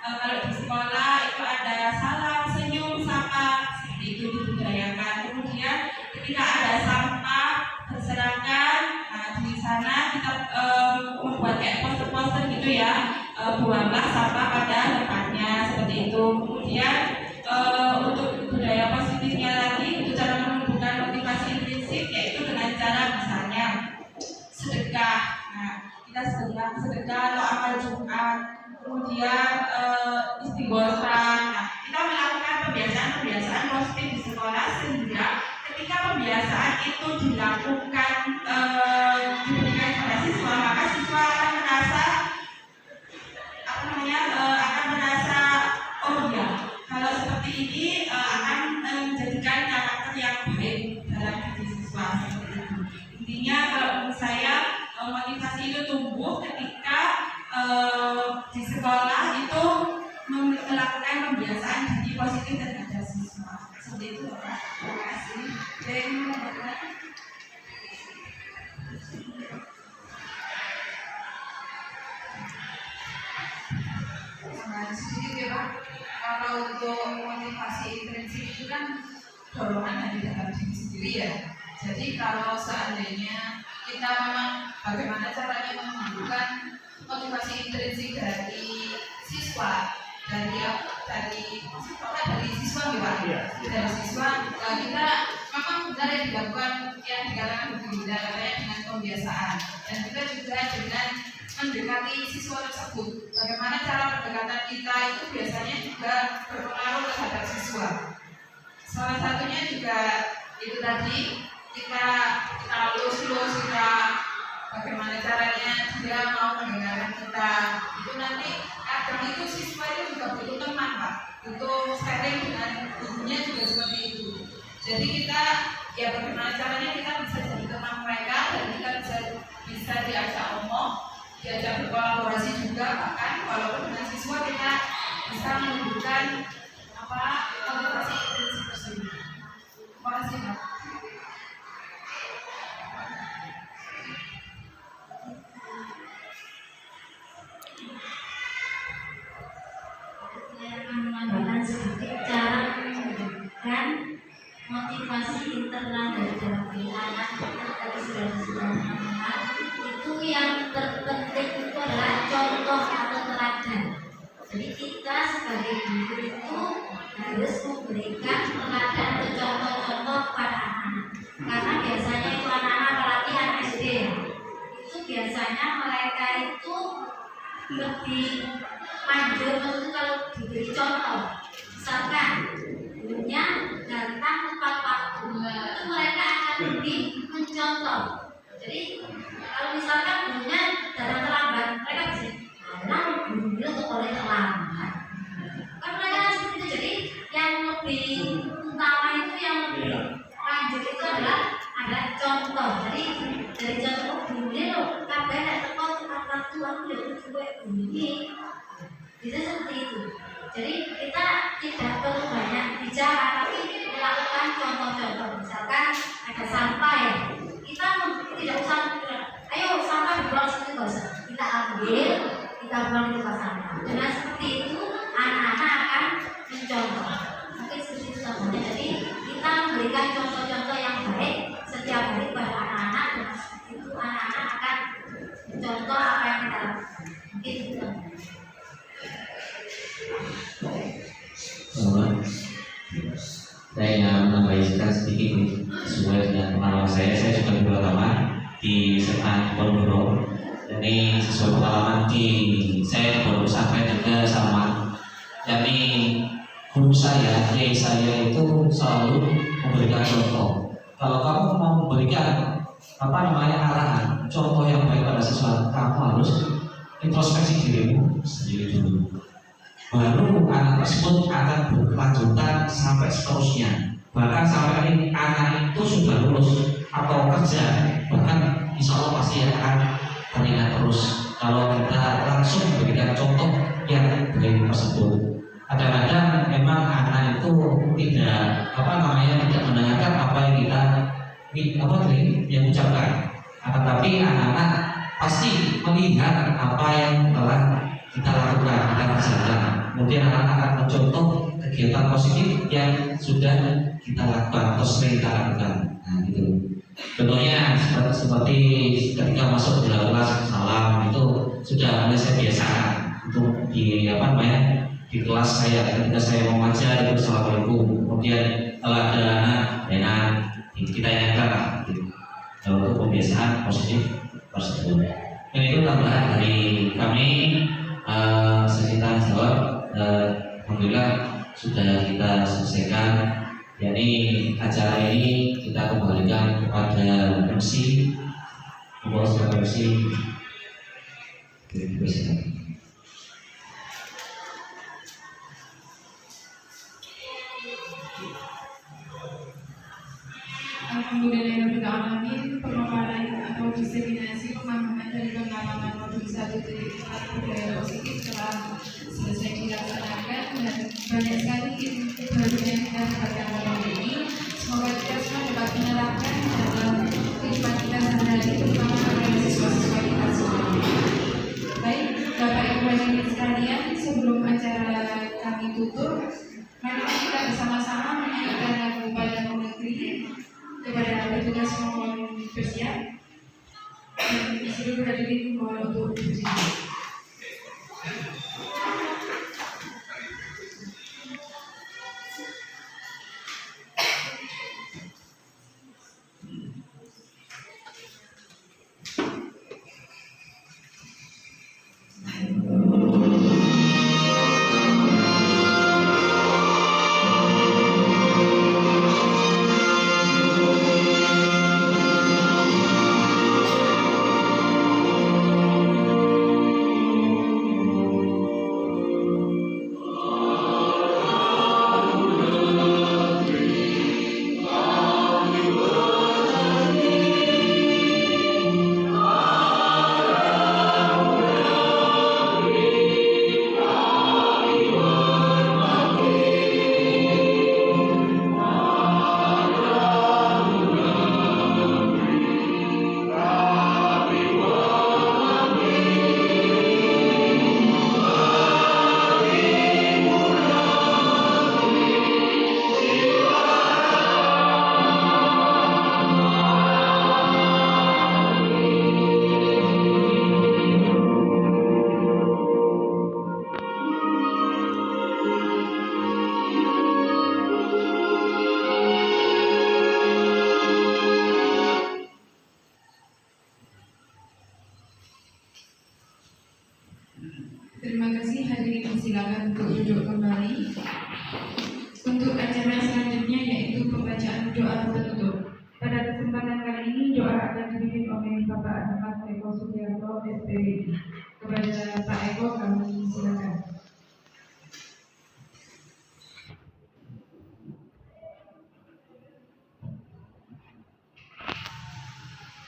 kalau di sekolah itu ada salam, senyum, sapa, seperti itu dibudayakan. Kemudian ketika ada sampah berserakan, nah di sana kita membuat kayak poster-poster gitu ya, buanglah sampah pada tempatnya, seperti itu. Kemudian untuk budaya positifnya lagi, untuk cara menumbuhkan motivasi intrinsik, yaitu dengan cara misalnya sedekah. Nah, kita sedekah atau amal Jumat, kemudian istighosah. Nah, kita melakukan pembiasaan positif di sekolah sehingga ketika pembiasaan itu dilakukan diberikan kepada siswa, maka siswa akan merasa akan merasa oh ya, kalau seperti ini akan menjadikan karakter yang baik dalam diri siswa, seperti itu. Intinya kalau menurut saya motivasi itu tumbuh ketika di sekolah itu melakukan pembiasaan diri positif terhadap siswa, seperti itu Pak. Terima kasih. Sedikit ya Pak, kalau untuk motivasi intrinsik itu kan dorongan dari dalam diri sendiri ya. Jadi kalau seandainya kita memang bagaimana caranya menumbuhkan motivasi intrinsik dari siswa, dari siswa ya Pak, dari siswa, kita memang benar yang dilakukan yang dikatakan berbeda katanya dengan pembiasaan, dan kita juga dengan mendekati siswa tersebut. Bagaimana cara pendekatan kita itu biasanya juga berpengaruh terhadap siswa. Salah satunya juga itu tadi kita lulus kita bagaimana caranya dia mau mendengarkan kita. Itu nanti kadang itu siswa itu juga butuh teman Pak, butuh sharing dengan gurunya juga seperti itu. Jadi kita ya bagaimana caranya kita bisa jadi teman mereka dan kita bisa diajak omong, diajak berkolaborasi juga, bahkan walaupun dengan siswa kita bisa menunjukkan motivasi intrinsik tersebut. Terima kasih Pak. Saya akan menambahkan sedikit cara menunjukkan motivasi internal dari dalam diri anak. Tadi sudah disebutkan itu yang terpenting itu adalah contoh atau teladan. Jadi kita sebagai guru itu harus memberikan teladan atau contoh-contoh pada anak-anak. Karena biasanya itu anak-anak pelatihan SD, itu biasanya mereka itu lebih manjur kalau diberi contoh. Misalkan gurunya datang tepat waktu, itu mereka akan lebih mencontoh. Jadi kalau misalkan gurunya datang terlambat, mereka bisa gurunya untuk boleh terlambat. Kan mereka seperti itu. Jadi yang lebih utama itu yang lebih lanjut itu adalah ada contoh. Jadi dari contoh gurunya loh, kadang ada apa tuan itu gue bunyi. Bisa seperti itu. Jadi kita tidak perlu banyak bicara, tapi melakukan contoh-contoh. Misalkan ada sampah ya, kita tidak usah ayo sampah dibuang situ, nggak usah. Kita ambil, kita buang di tempat sampah. Dengan seperti itu anak-anak akan mencontoh. Mungkin seperti itu contohnya. Jadi kita memberikan contoh-contoh yang baik setiap hari kepada anak-anak. Dengan seperti itu anak-anak akan mencontoh apa yang kita lakukan. Mungkin itu. Saya ingin menambahkan sedikit sesuai dengan pengalaman saya juga berlama di SMA Ponorogo. Jadi sesuai pengalaman saya baru sampai juga sama, yakni guru saya, kiai saya itu selalu memberikan contoh. Kalau kamu mau memberikan arahan, contoh yang baik pada siswa, kamu harus introspeksi dirimu sendiri dulu. Baru anak tersebut akan berkelanjutan sampai seterusnya. Bahkan sampai anak itu sudah lulus atau kerja, bahkan insya Allah pasti akan teringat terus kalau kita langsung memberikan contoh yang baik tersebut. Kadang-kadang memang anak itu tidak tidak mendengarkan apa yang kita yang ucapkan. Akan tapi anak-anak pasti melihat apa yang telah kita lakukan, kita kerjakan. Kemudian anak akan mencontoh kegiatan positif yang sudah kita lakukan atau sering kita lakukan. Nah, gitu. Contohnya seperti ketika masuk ke dalam kelas salam itu sudah mulai saya biasakan untuk di di kelas saya ketika saya mau ngajar itu assalamualaikum. Kemudian kalau ada anak enak kita ingatkan lah gitu. Untuk pembiasaan positif tersebut. Dan itu tambahan dari kami. Saya jawab. Alhamdulillah sudah kita selesaikan. Jadi acara ini kita kembalikan kepada MC, membawa MC. Alhamdulillahirrahmanirrahim. Pemaparan atau diseminasi pemahaman dari pengalaman modul 1 dari budaya positif telah selesai dilaksanakan dan banyak sekali kebaruan yang kita dapatkan malam ini. Semoga kita semua dapat menerapkan dalam kehidupan kita sehari-hari, terutama pada siswa-siswa kita semua. Baik, Bapak Ibu hadirin sekalian, sebelum acara kami tutup, mari kita bersama-sama menyanyikan lagu Padamu Negeri. Kepada petugas mohon bersiap dan seluruh hadirin mohon untuk bersiap. Terima kasih, hadirin silakan untuk duduk kembali. Untuk acara selanjutnya yaitu pembacaan doa penutup. Pada kesempatan kali ini doa akan dipimpin oleh Bapak Ahmad Eko Sugiarto SPWI. Kepada Pak Eko kami silakan.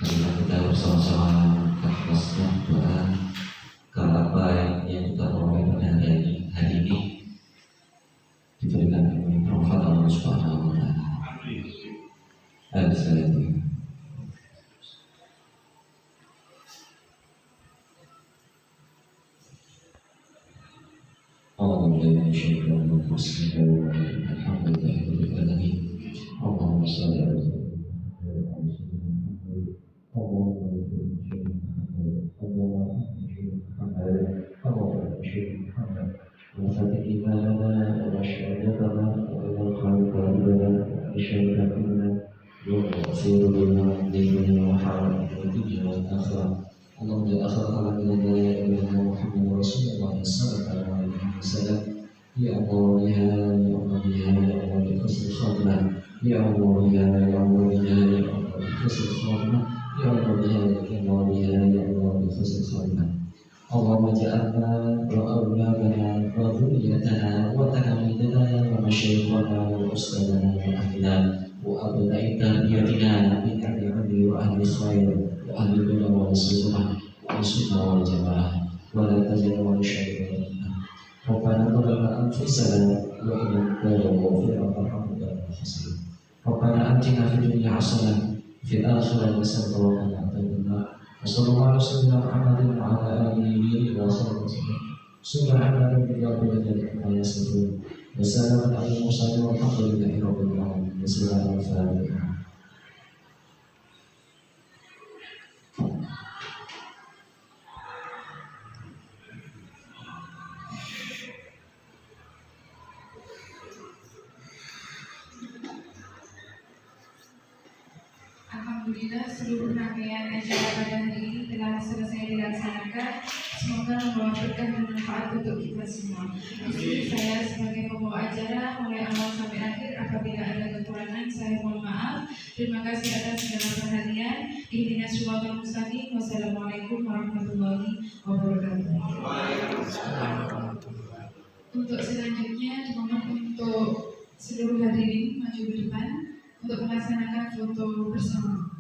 Kita bersama-sama mengikhlaskan doa apa yang kita peroleh pada hari ini diberikan oleh Prophet Allah Subhanahu wa Ta'ala. Assalamualaikum. Allahumma shalli ala Ya Allah, ya Allah, ya Allah, bi husnil khatimah. Ya Allah, ya Allah, ya Allah, bi husnil khatimah. Ya Allah, ya Allah, ya Allah, bi husnil khatimah. Allahumma ja'alna wa awladana wa dhurriyyatana wa talamidana wa masyayikhana wa ustadana wa ahlina wa abna'i tarbiyatina min ahli wa ahli khair wa ahli dunya wa sunnah wa sunnah wal jamaah wa la tajal wa syai'in. Rabbana zalamna anfusana wa in lam taghfir lana warhamna Rabbana atina fid dunya hasanah wa fil akhirati hasanah wa qina adzabannar. Wassalamualaikum warahmatullahi wabarakatuh. Bismillahirrahmanirrahim. Alhamdulillah seluruh rangkaian acara pada hari ini telah selesai dilaksanakan. Semoga membawa berkah dan manfaat untuk kita semua. Di sini saya sebagai pembawa acara mulai awal sampai akhir. Apabila ada kekurangan saya mohon maaf. Terima kasih atas segala perhatian. Ihdinas siratal mustaqim. Wassalamualaikum warahmatullahi wabarakatuh. Untuk selanjutnya dimohon untuk seluruh hadirin maju ke depan untuk melaksanakan foto bersama.